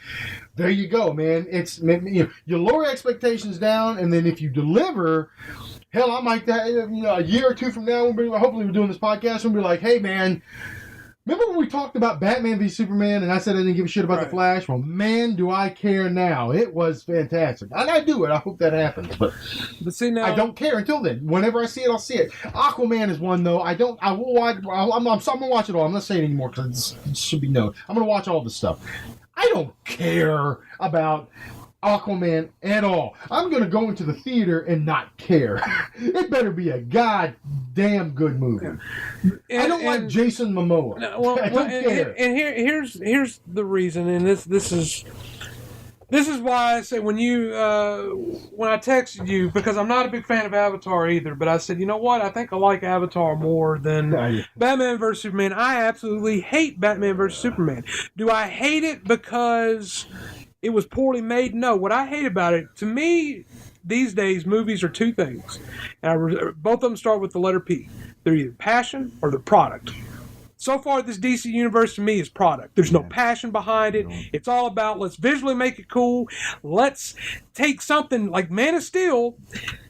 there you go, man. It's, you lower expectations down, and then if you deliver, hell, I might, a year or two from now, hopefully we're doing this podcast, we'll be like, hey, man, remember when we talked about Batman v Superman and I said I didn't give a shit about The Flash? Well, man, do I care now. It was fantastic. And I do it. I hope that happens. But see, now, I don't care until then. Whenever I see it, I'll see it. Aquaman is one, though. I'm going to watch it all. I'm not saying it anymore because it should be known. I'm going to watch all this stuff. I don't care about Aquaman at all. I'm going to go into the theater and not care. It better be a goddamn good movie. I don't like Jason Momoa. I don't care. And here's the reason, and this is why I say when I texted you, because I'm not a big fan of Avatar either, but I said, you know what? I think I like Avatar more than Batman vs. Superman. I absolutely hate Batman vs. Superman. Do I hate it because it was poorly made? No. What I hate about it, to me, these days, movies are two things. And both of them start with the letter P. They're either passion or the product. So far, this DC universe to me is product. There's no passion behind it. It's all about let's visually make it cool. Let's take something like Man of Steel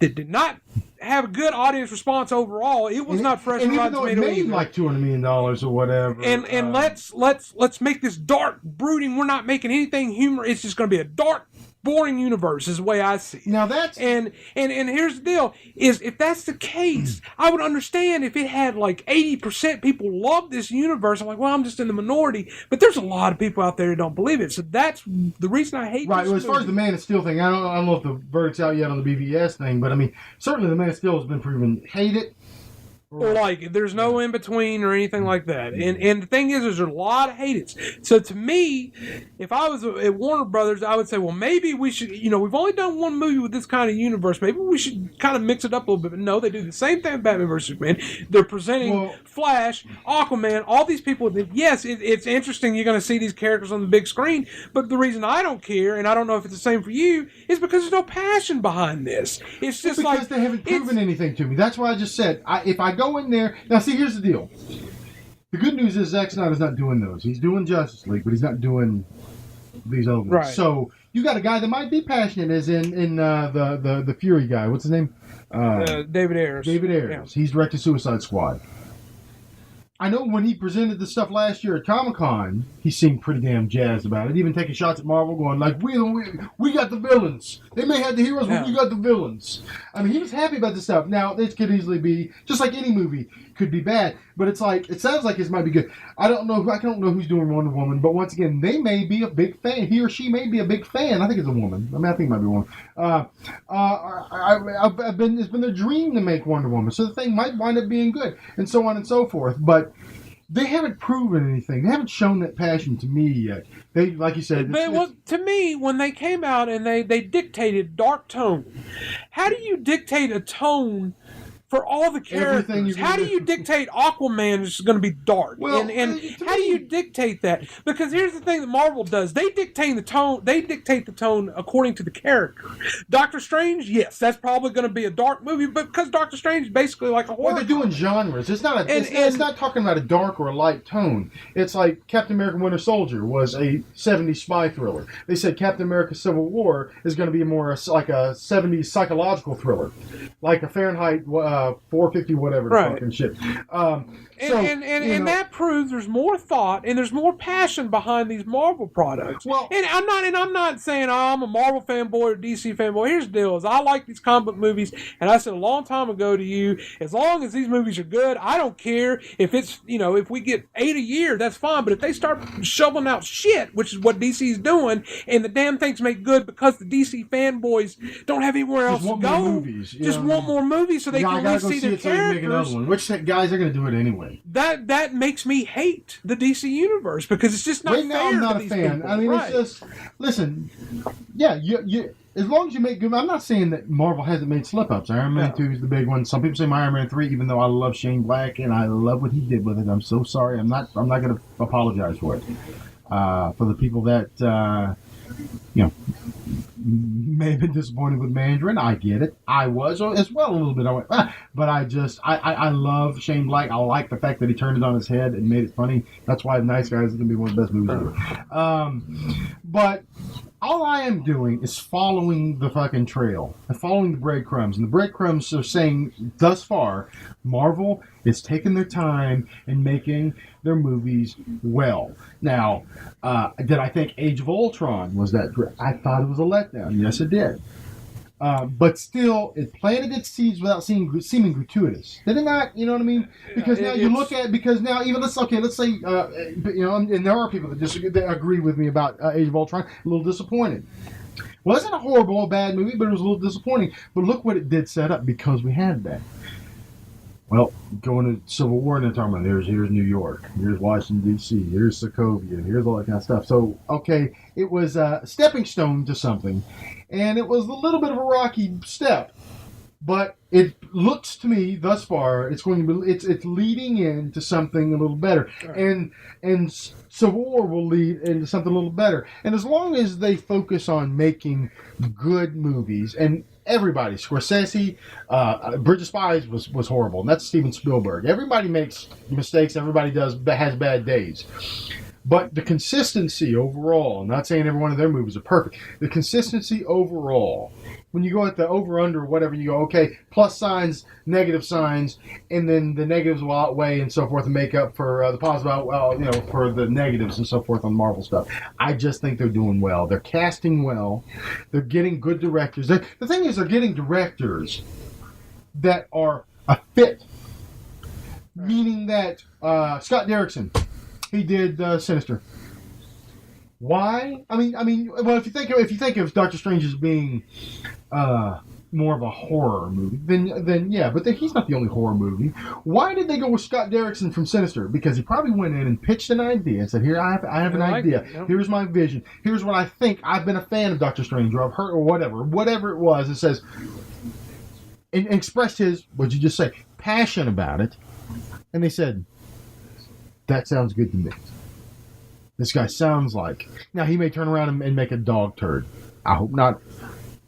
that did not have a good audience response overall. It was not fresh. And even though it made like $200 million or whatever. And let's make this dark, brooding. We're not making anything humor. It's just going to be a dark, boring universe is the way I see it. Now that's and here's the deal: is if that's the case, I would understand if it had like 80% people love this universe. I'm like, well, I'm just in the minority, but there's a lot of people out there who don't believe it. So that's the reason I hate. Right. This Well, as far as the Man of Steel thing, I don't know if the verdict's out yet on the BVS thing, but I mean, certainly the Man of Steel has been proven hate it. Or like it. There's no in between or anything like that. And the thing is, there's a lot of hate-its. So to me, if I was at Warner Brothers, I would say, well, maybe we should, we've only done one movie with this kind of universe. Maybe we should kind of mix it up a little bit. But no, they do the same thing with Batman vs. Superman. They're presenting Flash, Aquaman, all these people. Yes, it's interesting. You're going to see these characters on the big screen. But the reason I don't care, and I don't know if it's the same for you, is because there's no passion behind this. It's just because they haven't proven anything to me. That's why I just said, if I go in there now, see, here's the deal. The good news is Zack Snyder's not doing those. He's doing Justice League, but he's not doing these other ones. Right. So you got a guy that might be passionate, as in the Fury guy. What's his name? David Ayers. David Ayers. Yeah. He's directed Suicide Squad. I know when he presented the stuff last year at Comic-Con, he seemed pretty damn jazzed about it. Even taking shots at Marvel, going like, we got the villains. They may have the heroes, but we got the villains. I mean, he was happy about this stuff. Now, this could easily be, just like any movie, could be bad. But it's like, it sounds like this might be good. I don't know who's doing Wonder Woman, but once again, they may be a big fan. He or she may be a big fan. I think it's a woman. I think it might be a woman. It's been their dream to make Wonder Woman, so the thing might wind up being good, and so on and so forth. But they haven't proven anything. They haven't shown that passion to me yet. They, like you said, to me, when they came out and they dictated dark tone, how do you dictate a tone for all the characters? How do you dictate Aquaman is going to be dark? Well, and how do you dictate that? Because here's the thing that Marvel does. They dictate the tone. They dictate the tone according to the character. Doctor Strange, yes, that's probably going to be a dark movie, but because Doctor Strange is basically like a horror. Well, they're doing genres. It's not it's not talking about a dark or a light tone. It's like Captain America Winter Soldier was a 70s spy thriller. They said Captain America Civil War is going to be more like a 70s psychological thriller, like a Fahrenheit 450 whatever fucking shit. And that proves there's more thought and there's more passion behind these Marvel products. Well, I'm not saying I'm a Marvel fanboy or DC fanboy. Here's the deal: is I like these comic book movies, and I said a long time ago to you, as long as these movies are good, I don't care if it's if we get 8 a year, that's fine. But if they start shoveling out shit, which is what DC's doing, and the damn things make good because the DC fanboys don't have anywhere else to go, just want more movies so they can really see their characters. Which guys are going to do it anyway. That makes me hate the DC universe because it's just not fair. Right now, I'm not a fan. People. I mean, it's just listen. Yeah, you. As long as you make good. I'm not saying that Marvel hasn't made slip-ups. Iron Man 2 is the big one. Some people say Iron Man 3, even though I love Shane Black and I love what he did with it. I'm so sorry. I'm not going to apologize for it. For the people that may have been disappointed with Mandarin. I get it. I was as well a little bit. I went, but I love Shane Black. I like the fact that he turned it on his head and made it funny. That's why Nice Guys is going to be one of the best movies ever. But all I am doing is following the fucking trail and following the breadcrumbs. And the breadcrumbs are saying, thus far, Marvel is taking their time and making their movies well. Now, did I think Age of Ultron was that great? I thought it was a letdown. Yes, it did. But still, it planted its seeds without seeming gratuitous. Did it not? You know what I mean? Because now you look at even let's say and there are people that agree with me about Age of Ultron. A little disappointed. Wasn't a horrible or bad movie, but it was a little disappointing. But look what it did set up because we had that. Well, going to Civil War and they're talking about here's New York, here's Washington D.C., here's Sokovia, here's all that kind of stuff. So okay, it was a stepping stone to something, and it was a little bit of a rocky step, but it looks to me thus far it's going to be it's leading into something a little better, and Civil War will lead into something a little better, and as long as they focus on making good movies and everybody. Scorsese, Bridge of Spies was horrible, and that's Steven Spielberg. Everybody makes mistakes. Everybody has bad days. But the consistency overall, I'm not saying every one of their movies are perfect. The consistency overall, when you go at the over-under or whatever, you go, okay, plus signs, negative signs, and then the negatives will outweigh and so forth and make up for the positive, for the negatives and so forth on Marvel stuff. I just think they're doing well. They're casting well. They're getting good directors. The thing is, they're getting directors that are a fit, meaning that Scott Derrickson, he did Sinister. Why? I mean, well, if you think of Doctor Strange as being more of a horror movie, then yeah, but he's not the only horror movie. Why did they go with Scott Derrickson from Sinister? Because he probably went in and pitched an idea and said, "Here, I have an idea. Here's my vision. Here's what I think. I've been a fan of Doctor Strange, or I've heard, or whatever it was." It says, and expressed his, what'd you just say, passion about it, and they said, "That sounds good to me. This guy sounds like..." Now, he may turn around and make a dog turd. I hope not.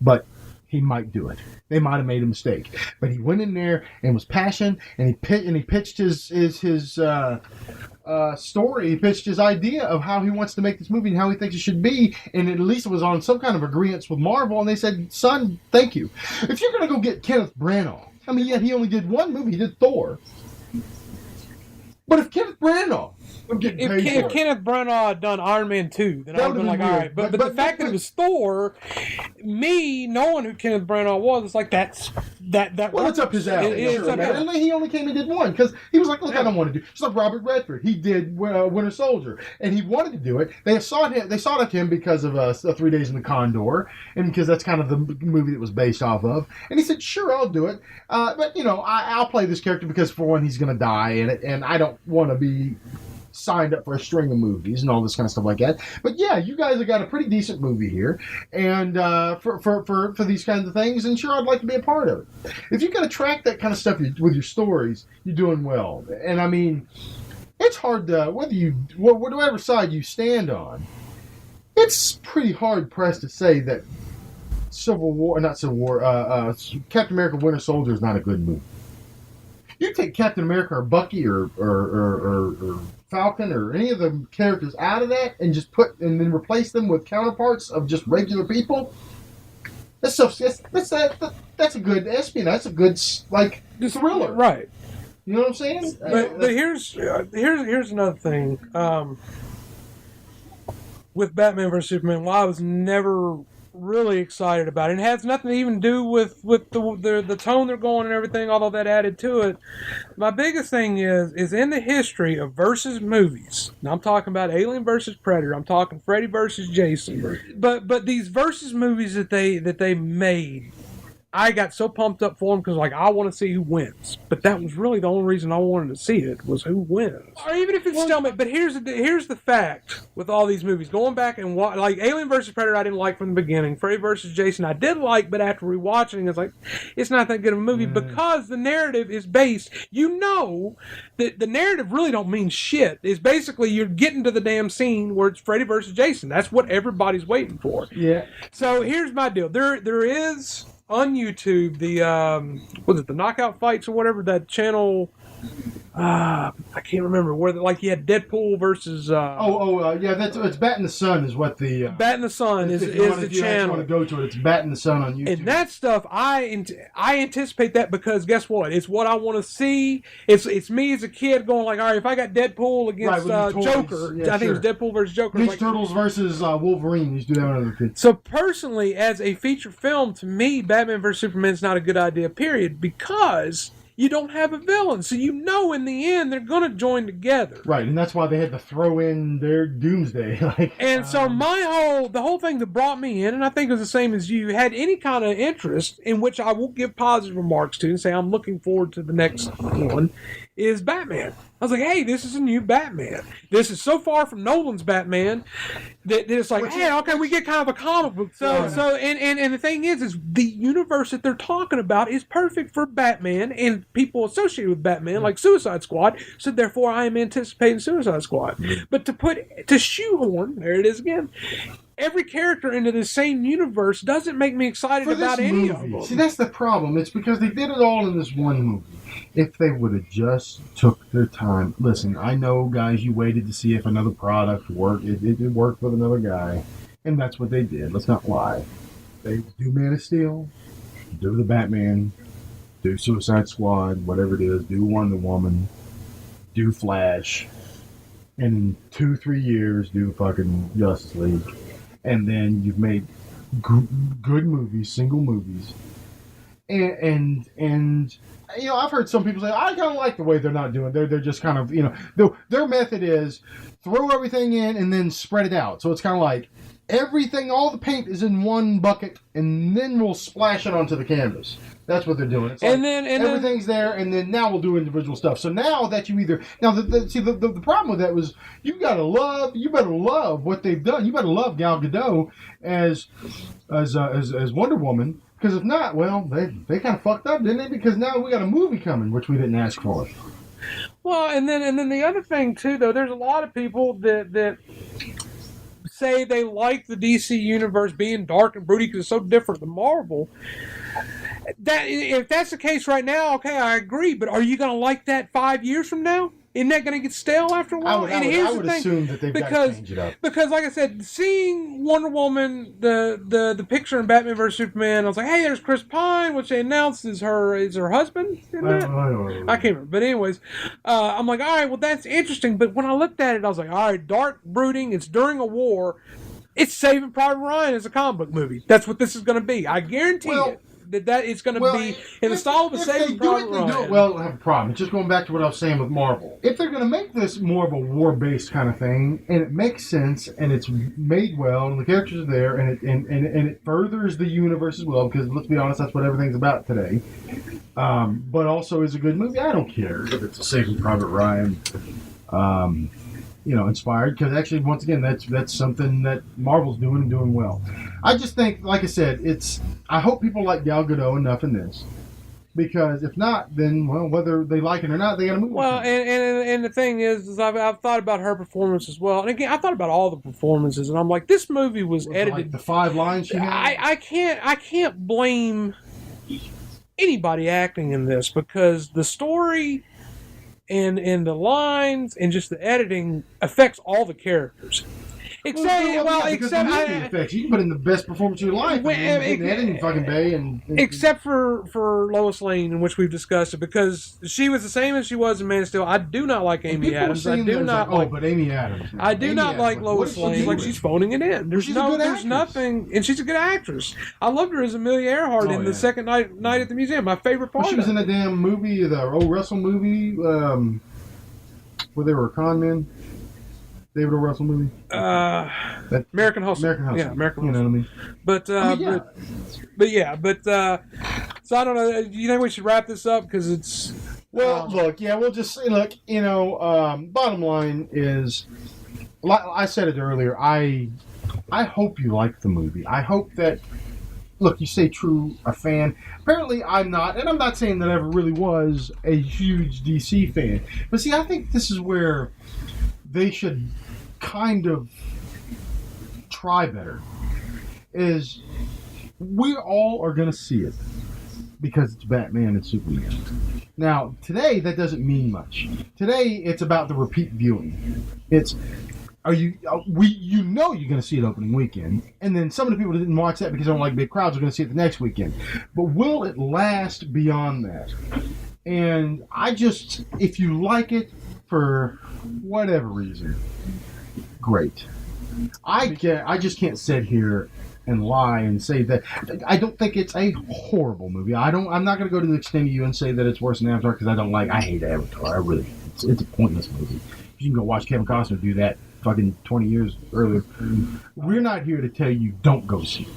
But he might do it. They might have made a mistake. But he went in there and was passionate, and he pitched his story. He pitched his idea of how he wants to make this movie and how he thinks it should be. And at least it was on some kind of agreement with Marvel. And they said, "Son, thank you. If you're going to go get Kenneth Branagh..." I mean, yeah, he only did one movie. He did Thor. But if Kenneth Branagh... If Kenneth Branagh had done Iron Man 2, then I would have been like, all right. But the fact that it was Thor, me knowing who Kenneth Branagh was, it's like that. Well, it's up his alley. And he only came and did one because he was like, "Look, I don't want to do." Just like Robert Redford, he did Winter Soldier, and he wanted to do it. They sought out him because of 3 Days in the Condor, and because that's kind of the movie that was based off of. And he said, "Sure, I'll do it, but I'll play this character because for one, he's going to die in it, and I don't want to be signed up for a string of movies and all this kind of stuff like that." But yeah, you guys have got a pretty decent movie here, and for these kinds of things, and sure, I'd like to be a part of it. If you can attract that kind of stuff with your stories, you're doing well. And I mean, it's hard to, whatever side you stand on, it's pretty hard pressed to say that Captain America: Winter Soldier is not a good movie. You take Captain America or Bucky or Falcon or any of the characters out of that and just then replace them with counterparts of just regular people. That's a good espionage. That's a good thriller, right? You know what I'm saying? But here's another thing. With Batman vs Superman, why I was never really excited about it. And it has nothing to even do with the tone they're going and everything, although that added to it. My biggest thing is in the history of versus movies. Now I'm talking about Alien versus Predator. I'm talking Freddy versus Jason. But these versus movies that they made, I got so pumped up for them because I want to see who wins. But that was really the only reason I wanted to see it was who wins. Or even if it's stalemate. But here's the fact with all these movies. Going back and like Alien vs. Predator, I didn't like from the beginning. Freddy vs. Jason, I did like, but after rewatching, it's like it's not that good of a movie because the narrative is based. That the narrative really don't mean shit. It's basically you're getting to the damn scene where it's Freddy vs. Jason. That's what everybody's waiting for. Yeah. So here's my deal. There is on YouTube the Knockout Fights or whatever, that channel. I can't remember where you had Deadpool versus. It's Bat in the Sun is what the Bat in the Sun is the channel. You want to go to it? It's Bat in the Sun on YouTube. And that stuff, I anticipate that because guess what? It's what I want to see. It's me as a kid going like, all right, if I got Deadpool against Joker, I think it was Deadpool versus Joker. Ninja Turtles versus Wolverine. You do that one other kid. So personally, as a feature film, to me, Batman vs Superman is not a good idea. Period, because you don't have a villain, so in the end they're going to join together. Right, and that's why they had to throw in their Doomsday. So the whole thing that brought me in, and I think it was the same as you, had any kind of interest in which I will give positive remarks to and say I'm looking forward to the next one, is Batman. I was like, hey, this is a new Batman. This is so far from Nolan's Batman that it's like, we get kind of a comic book. And the thing is the universe that they're talking about is perfect for Batman and people associated with Batman, like Suicide Squad. So therefore, I am anticipating Suicide Squad. But to shoehorn, there it is again, every character into the same universe doesn't make me excited about any of them. See, that's the problem. It's because they did it all in this one movie. If they would have just took their time. Listen, I know, guys, you waited to see if another product worked. It worked with another guy. And that's what they did. Let's not lie. They do Man of Steel, do the Batman, do Suicide Squad, whatever it is, do Wonder Woman, do Flash, and in 2-3 years do fucking Justice League. And then you've made good movies, single movies. And you know, I've heard some people say, I kind of like the way they're not doing. They're just kind of, you know, their method is throw everything in and then spread it out. So it's kind of like everything, all the paint is in one bucket, and then we'll splash it onto the canvas. That's what they're doing. It's like everything's there, and then now we'll do individual stuff. So now that you either the problem with that was you better love what they've done. You better love Gal Gadot as Wonder Woman. Because if not, well, they kind of fucked up, didn't they? Because now we got a movie coming, which we didn't ask for. Well, and then the other thing too, though, there's a lot of people that say they like the DC universe being dark and broody because it's so different than Marvel. That if that's the case right now, okay, I agree. But are you going to like that 5 years from now? Isn't that going to get stale after a while? I would assume that they've got to change it up. Because, like I said, seeing Wonder Woman, the picture in Batman vs Superman, I was like, hey, there's Chris Pine, which they announced is her husband. I can't remember. But anyways, I'm like, all right, well, that's interesting. But when I looked at it, I was like, all right, dark, brooding, it's during a war. It's Saving Private Ryan as a comic book movie. That's what this is going to be. I guarantee it. That it's going to be in the style of a Saving Private Ryan. Well, I have a problem. It's just going back to what I was saying with Marvel. If they're going to make this more of a war-based kind of thing, and it makes sense, and it's made well, and the characters are there, and it furthers the universe as well, because let's be honest, that's what everything's about today. But also is a good movie. I don't care if it's a Saving Private Ryan. Inspired, because actually, once again, that's something that Marvel's doing and doing well. I just think, like I said, I hope people like Gal Gadot enough in this, because if not, then, well, whether they like it or not, they got to move on. Well, and the thing is I've thought about her performance as well, and again, I thought about all the performances, and I'm like, this movie was edited. Like the 5 lines she had? I can't blame anybody acting in this, because the story and the lines and just the editing affects all the characters. Except you can put in the best performance of your life. Except for Lois Lane, in which we've discussed it, because she was the same as she was in Man of Steel. I do not like Amy Adams. But Amy Adams. I do not like Lois Lane. Like, she's phoning it in. There's nothing, and she's a good actress. I loved her as Amelia Earhart in the second night at the museum. My favorite part. She was in a damn movie, the old Russell movie, where they were con men. David O. Russell movie? American Hustle. Yeah, American Hustle. You know what I mean? So I don't know. Do you think we should wrap this up? Because it's... Well, we'll just say, bottom line is, like I said it earlier, I hope you like the movie. I hope that, look, you say a fan. Apparently I'm not, and I'm not saying that I ever really was a huge DC fan. But see, I think this is where they should kind of try better. Is we all are going to see it because it's Batman and Superman. Now, today that doesn't mean much. Today it's about the repeat viewing. You're going to see it opening weekend, and then some of the people that didn't watch that because they don't like big crowds are going to see it the next weekend. But will it last beyond that? And if you like it for whatever reason, great. I just can't sit here and lie and say that. I don't think it's a horrible movie. I'm not going to go to the extent of you and say that it's worse than Avatar, because I hate Avatar. It's a pointless movie. You can go watch Kevin Costner do that fucking 20 years earlier. We're not here to tell you don't go see it.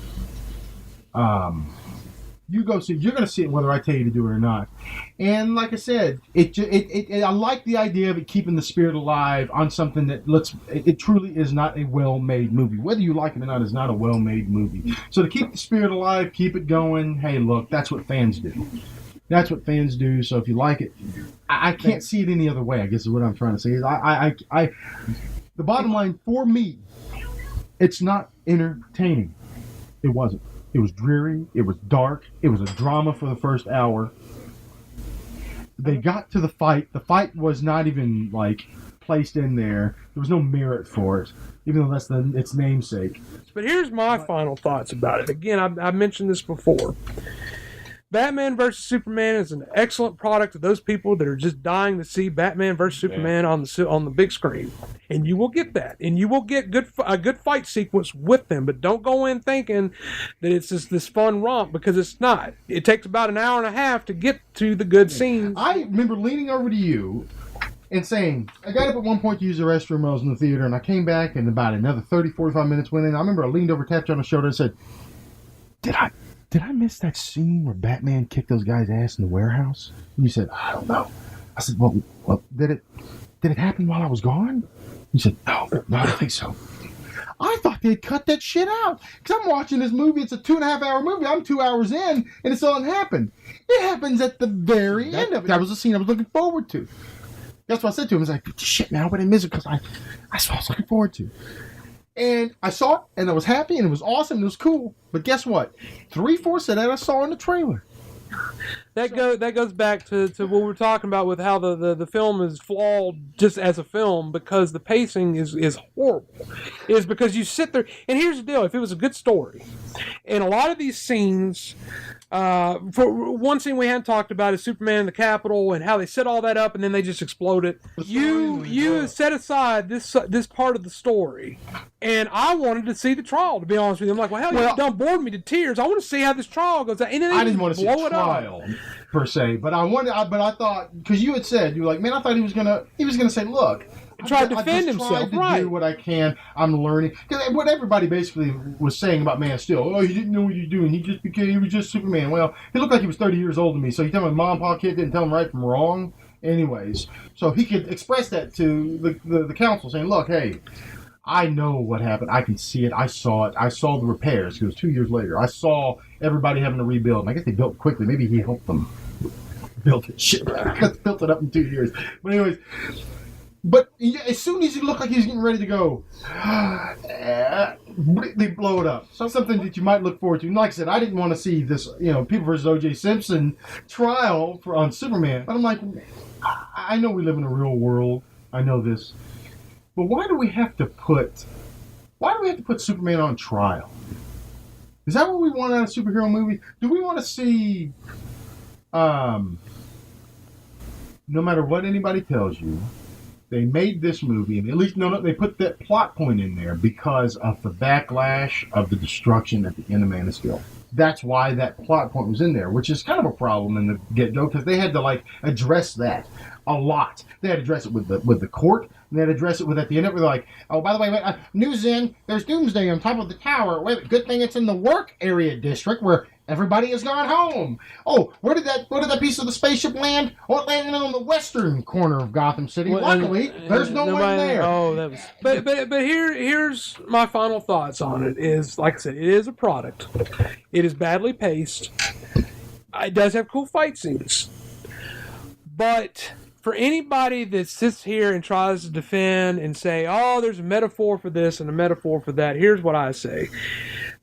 You go see it. You're going to see it whether I tell you to do it or not. And like I said, I like the idea of it keeping the spirit alive on something that it truly is not a well-made movie. Whether you like it or not is not a well-made movie. So to keep the spirit alive, keep it going, hey, look, that's what fans do. That's what fans do. So if you like it, I can't see it any other way, I guess is what I'm trying to say. The bottom line for me, it's not entertaining. It wasn't. It was dreary. It was dark. It was a drama for the first hour. They got to the fight. The fight was not even like placed in there. There was no merit for it, even though that's its namesake. But here's my final thoughts about it. Again, I mentioned this before. Batman vs. Superman is an excellent product of those people that are just dying to see Batman vs. Superman on the big screen, and you will get that, and you will get a good fight sequence with them. But don't go in thinking that it's just this fun romp, because it's not. It takes about an hour and a half to get to the good scenes. I remember leaning over to you and saying, I got up at one point to use the restroom when I was in the theater, and I came back, and about another 30, 45 minutes went in. I remember I leaned over, tapped you on the shoulder, and said, Did I miss that scene where Batman kicked those guys' ass in the warehouse? And you said, I don't know. I said, well, did it happen while I was gone? You said, no, I don't think so. I thought they'd cut that shit out. Because I'm watching this movie. It's a 2.5 hour movie. I'm 2 hours in, and it still hasn't happened. It happens at the very end of it. That was the scene I was looking forward to. That's what I said to him. I was like, shit, man, I wouldn't miss it because I was looking forward to. And I saw it, and I was happy, and it was awesome, and it was cool. But guess what? 3/4 of that I saw in the trailer. That goes back to what we're talking about with how the film is flawed just as a film, because the pacing is horrible. Is because you sit there, and here's the deal: if it was a good story, and a lot of these scenes, for one scene we hadn't talked about is Superman in the Capitol and how they set all that up and then they just explode it. You set aside this part of the story, and I wanted to see the trial. To be honest with you, I'm like, well, hell, you done bored me to tears. I want to see how this trial goes. And then I didn't want to see a trial per se, but I thought, because you had said, you were like, man, I thought he was gonna say, look, tried to defend himself, right? Do what I can. I'm learning. Because what everybody basically was saying about Man of Steel, oh, he didn't know what he was doing. He was just Superman. Well, he looked like he was 30 years older than me. So you tell me mom and pop kid didn't tell him right from wrong. Anyways, so he could express that to the council, saying, look, hey, I know what happened. I can see it. I saw it. I saw the repairs. It was 2 years later. I saw everybody having to rebuild. And I guess they built quickly. Maybe he helped them build it. Shit, built it up in 2 years. But anyways. But as soon as he looked like he was getting ready to go, they blow it up. So something that you might look forward to. And like I said, I didn't want to see this, People versus O.J. Simpson trial on Superman. But I'm like, I know we live in a real world. I know this. But why do we have to put Superman on trial? Is that what we want out of superhero movies? Do we want to see, no matter what anybody tells you, they made this movie, and at least they put that plot point in there because of the backlash of the destruction at the end of Man of Steel. That's why that plot point was in there, which is kind of a problem in the get-go, because they had to address that a lot. They had to address it with the court, and they had to address it with at the end of it. They're like, oh, by the way, news in, there's Doomsday on top of the tower. Wait, good thing it's in the work area district where everybody has gone home. Oh, where did that piece of the spaceship land? Oh, it landed on the western corner of Gotham City. Well, luckily, there's no one there. Oh, that was. But here's my final thoughts on it. Is like I said, it is a product. It is badly paced. It does have cool fight scenes, but for anybody that sits here and tries to defend and say, oh, there's a metaphor for this and a metaphor for that, here's what I say.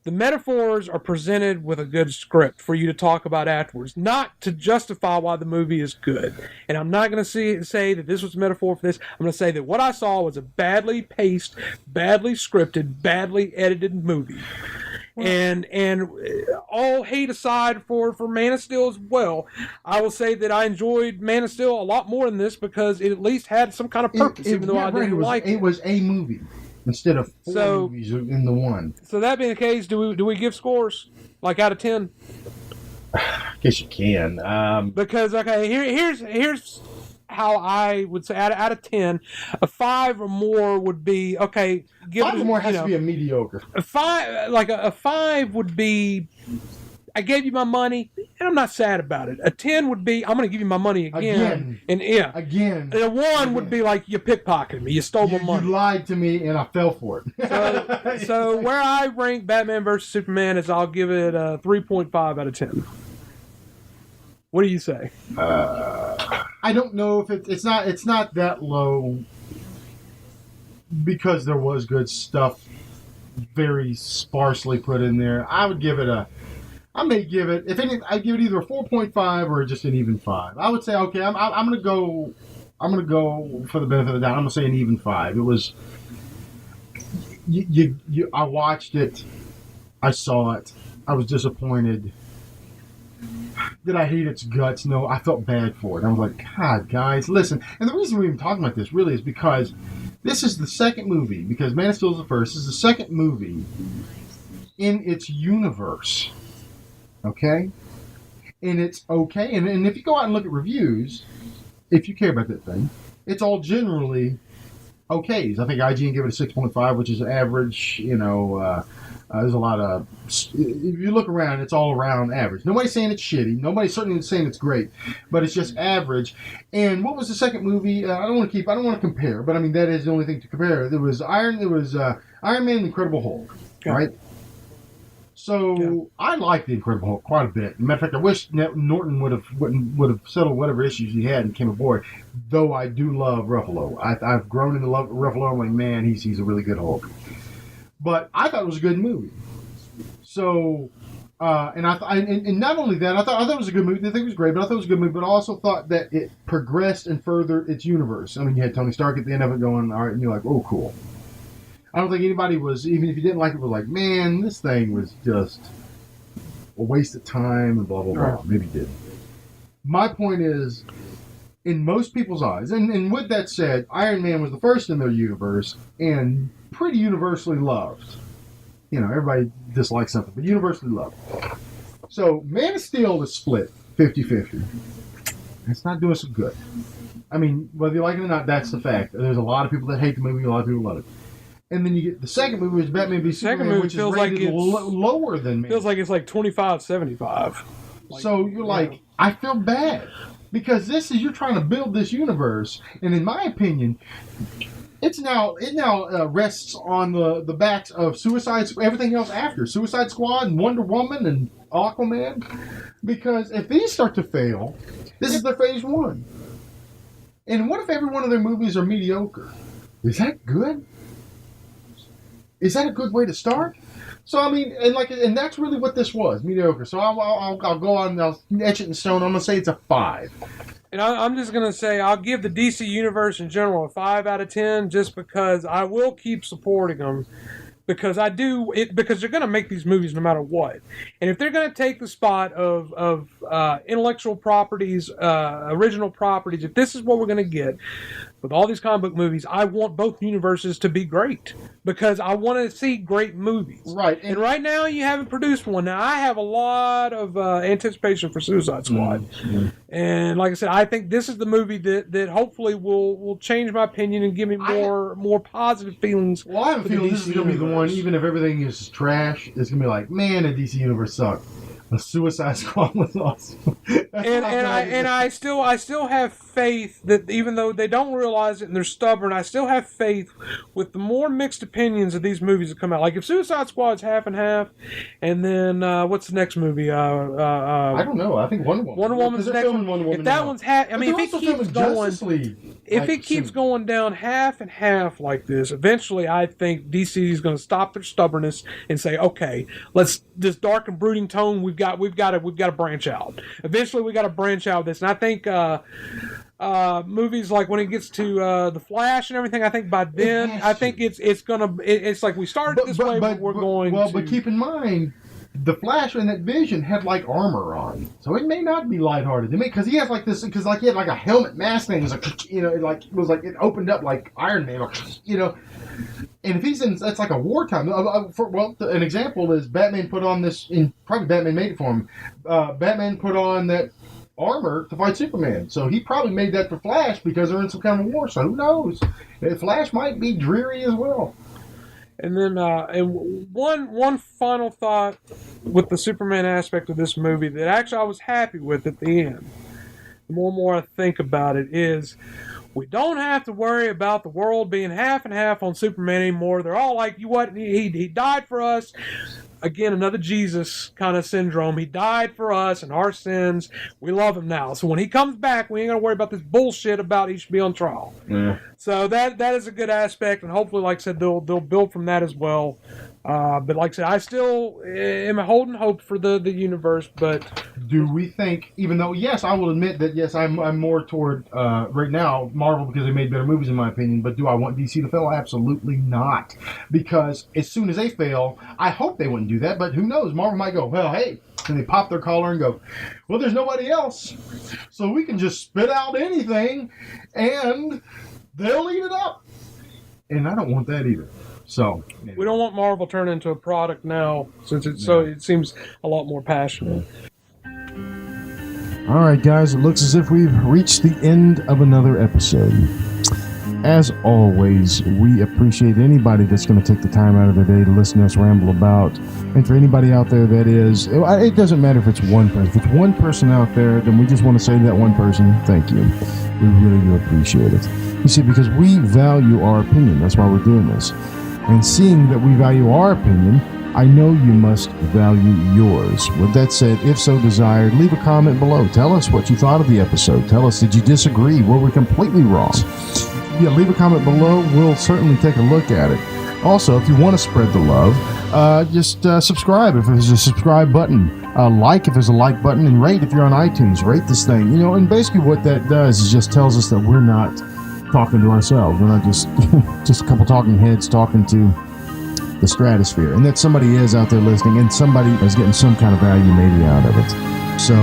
The metaphors are presented with a good script for you to talk about afterwards, not to justify why the movie is good. And I'm not going to say that this was a metaphor for this. I'm going to say that what I saw was a badly paced, badly scripted, badly edited movie. And all hate aside for Man of Steel as well, I will say that I enjoyed Man of Steel a lot more than this because it at least had some kind of purpose, even though I didn't like it. It was a movie instead of four movies in the one. So that being the case, do we give scores out of 10? I guess you can. Because here's how I would say out of 10, a 5 or more would be okay. 5 or more has to be a mediocre. A 5 would be, I gave you my money and I'm not sad about it. A 10 would be, I'm going to give you my money again. And again. And a 1 would be like, you pickpocketed me, you stole my money. You lied to me and I fell for it. So where I rank Batman vs Superman is I'll give it a 3.5 out of 10. What do you say? I don't know if it's not that low because there was good stuff very sparsely put in there. I may give it, if anything, I'd give it either a 4.5 or just an even 5. I would say, okay, I'm gonna go for the benefit of the doubt. I'm gonna say an even 5. It was, I watched it, I saw it, I was disappointed. Did I hate its guts? No, I felt bad for it. I was like, God, guys, listen. And the reason we're even talking about this really is because this is the second movie, because Man of Steel is the first, this is the second movie in its universe. Okay? And it's okay. And if you go out and look at reviews, if you care about that thing, it's all generally okays. I think IGN gave it a 6.5, which is average. There's a lot of, if you look around, it's all around average. Nobody's saying it's shitty. Nobody's certainly saying it's great, but it's just average. And what was the second movie? I don't want to compare, but I mean, that is the only thing to compare. There was Iron Man and the Incredible Hulk, right? So I like the Incredible Hulk quite a bit. Matter of fact, I wish Norton would have settled whatever issues he had and came aboard. Though I do love Ruffalo. I've grown into love Ruffalo. I'm like, man, he's a really good Hulk. But I thought it was a good movie. So, and not only that, I thought it was a good movie. I think it was great, but I thought it was a good movie. But I also thought that it progressed and furthered its universe. I mean, you had Tony Stark at the end of it going, all right, and you're like, oh, cool. I don't think anybody was, even if you didn't like it, was like, man, this thing was just a waste of time and blah, blah, blah. Right. Maybe it did. My point is, in most people's eyes, and with that said, Iron Man was the first in their universe and pretty universally loved. Everybody dislikes something, but universally loved. So, Man of Steel is split 50-50. It's not doing so good. I mean, whether you like it or not, that's the fact. There's a lot of people that hate the movie, a lot of people love it. And then you get the second movie, which is Batman v Superman, which is rated lower than Man. Feels like it's like 25-75. So you're like, I feel bad. Because you're trying to build this universe, and in my opinion, it now rests on the backs of everything else after Suicide Squad and Wonder Woman and Aquaman. Because if these start to fail, this is their phase 1. And what if every one of their movies are mediocre? Is that good? Is that a good way to start? So I mean, and that's really what this was, mediocre. So I'll go on and I'll etch it in stone. I'm gonna say it's a 5. And I'm just gonna say I'll give the DC universe in general a 5 out of 10, just because I will keep supporting them. Because because they're going to make these movies no matter what. And if they're going to take the spot of intellectual properties, original properties, if this is what we're going to get with all these comic book movies, I want both universes to be great. Because I want to see great movies. Right. And right now, you haven't produced one. Now, I have a lot of anticipation for Suicide Squad. Mm-hmm. And like I said, I think this is the movie that hopefully will change my opinion and give me more positive feelings. Well, I have a feeling this is going to be the one, even if everything is trash, it's going to be like, man, the DC universe sucked. The Suicide Squad was awesome. and I still have faith that even though they don't realize it and they're stubborn, I still have faith with the more mixed opinions of these movies that come out. Like if Suicide Squad's half and half, and then what's the next movie? I don't know. I think Wonder Woman. Wonder Woman's the next one. If that one's half, I mean, if it keeps going down half and half like this, eventually I think DC is going to stop their stubbornness and say, okay, this dark and brooding tone we've got to branch out. Eventually, we got to branch out this, and I think movies like when it gets to the Flash and everything, I think by then, I think it's like we started this way, but we're going. Well, but keep in mind, the Flash and that Vision had like armor on, so it may not be lighthearted. Because he has like this, because like he had like a helmet mask thing. It was like it opened up like Iron Man, And if he's in, that's like a wartime. An example is Batman put on this, probably Batman made it for him. Batman put on that armor to fight Superman. So he probably made that for Flash because they're in some kind of war. So who knows? Flash might be dreary as well. And then, and one final thought with the Superman aspect of this movie that actually I was happy with at the end. The more and more I think about it is, we don't have to worry about the world being half and half on Superman anymore. They're all like, he died for us. Again, another Jesus kind of syndrome. He died for us and our sins. We love him now. So when he comes back, we ain't going to worry about this bullshit about he should be on trial. Yeah. So that is a good aspect, and hopefully, like I said, they'll build from that as well. But like I said, I still am holding hope for the universe. But do we think, even though, yes, I will admit that, yes, I'm more toward, right now, Marvel, because they made better movies in my opinion, but do I want DC to fail? Absolutely not. Because as soon as they fail, I hope they wouldn't do that, but who knows? Marvel might go, well, hey, and they pop their collar and go, well, there's nobody else, so we can just spit out anything, and they'll eat it up. And I don't want that either. So we don't want Marvel turned into a product now, since it seems a lot more passionate. All right, guys, it looks as if we've reached the end of another episode. As always, we appreciate anybody that's going to take the time out of their day to listen to us ramble about. And for anybody out there that is, it doesn't matter if it's one person. If it's one person out there, then we just want to say to that one person, thank you. We really do appreciate it. You see, because we value our opinion. That's why we're doing this. And seeing that we value our opinion, I know you must value yours. With that said, if so desired, leave a comment below. Tell us what you thought of the episode. Tell us, did you disagree? Were we completely wrong? Yeah, leave a comment below. We'll certainly take a look at it. Also, if you want to spread the love, just subscribe if there's a subscribe button. Like if there's a like button, and rate if you're on iTunes. Rate this thing. You know, and basically what that does is just tells us that we're not talking to ourselves. We're not just just a couple talking heads talking to the stratosphere, and that somebody is out there listening, and somebody is getting some kind of value maybe out of it. So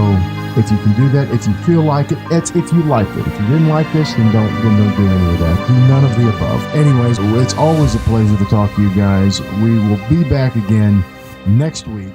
if you can do that, if you feel like it, it's if you like it. If you didn't like this, then don't do any of that. Do none of the above. Anyways, it's always a pleasure to talk to you guys. We will be back again next week.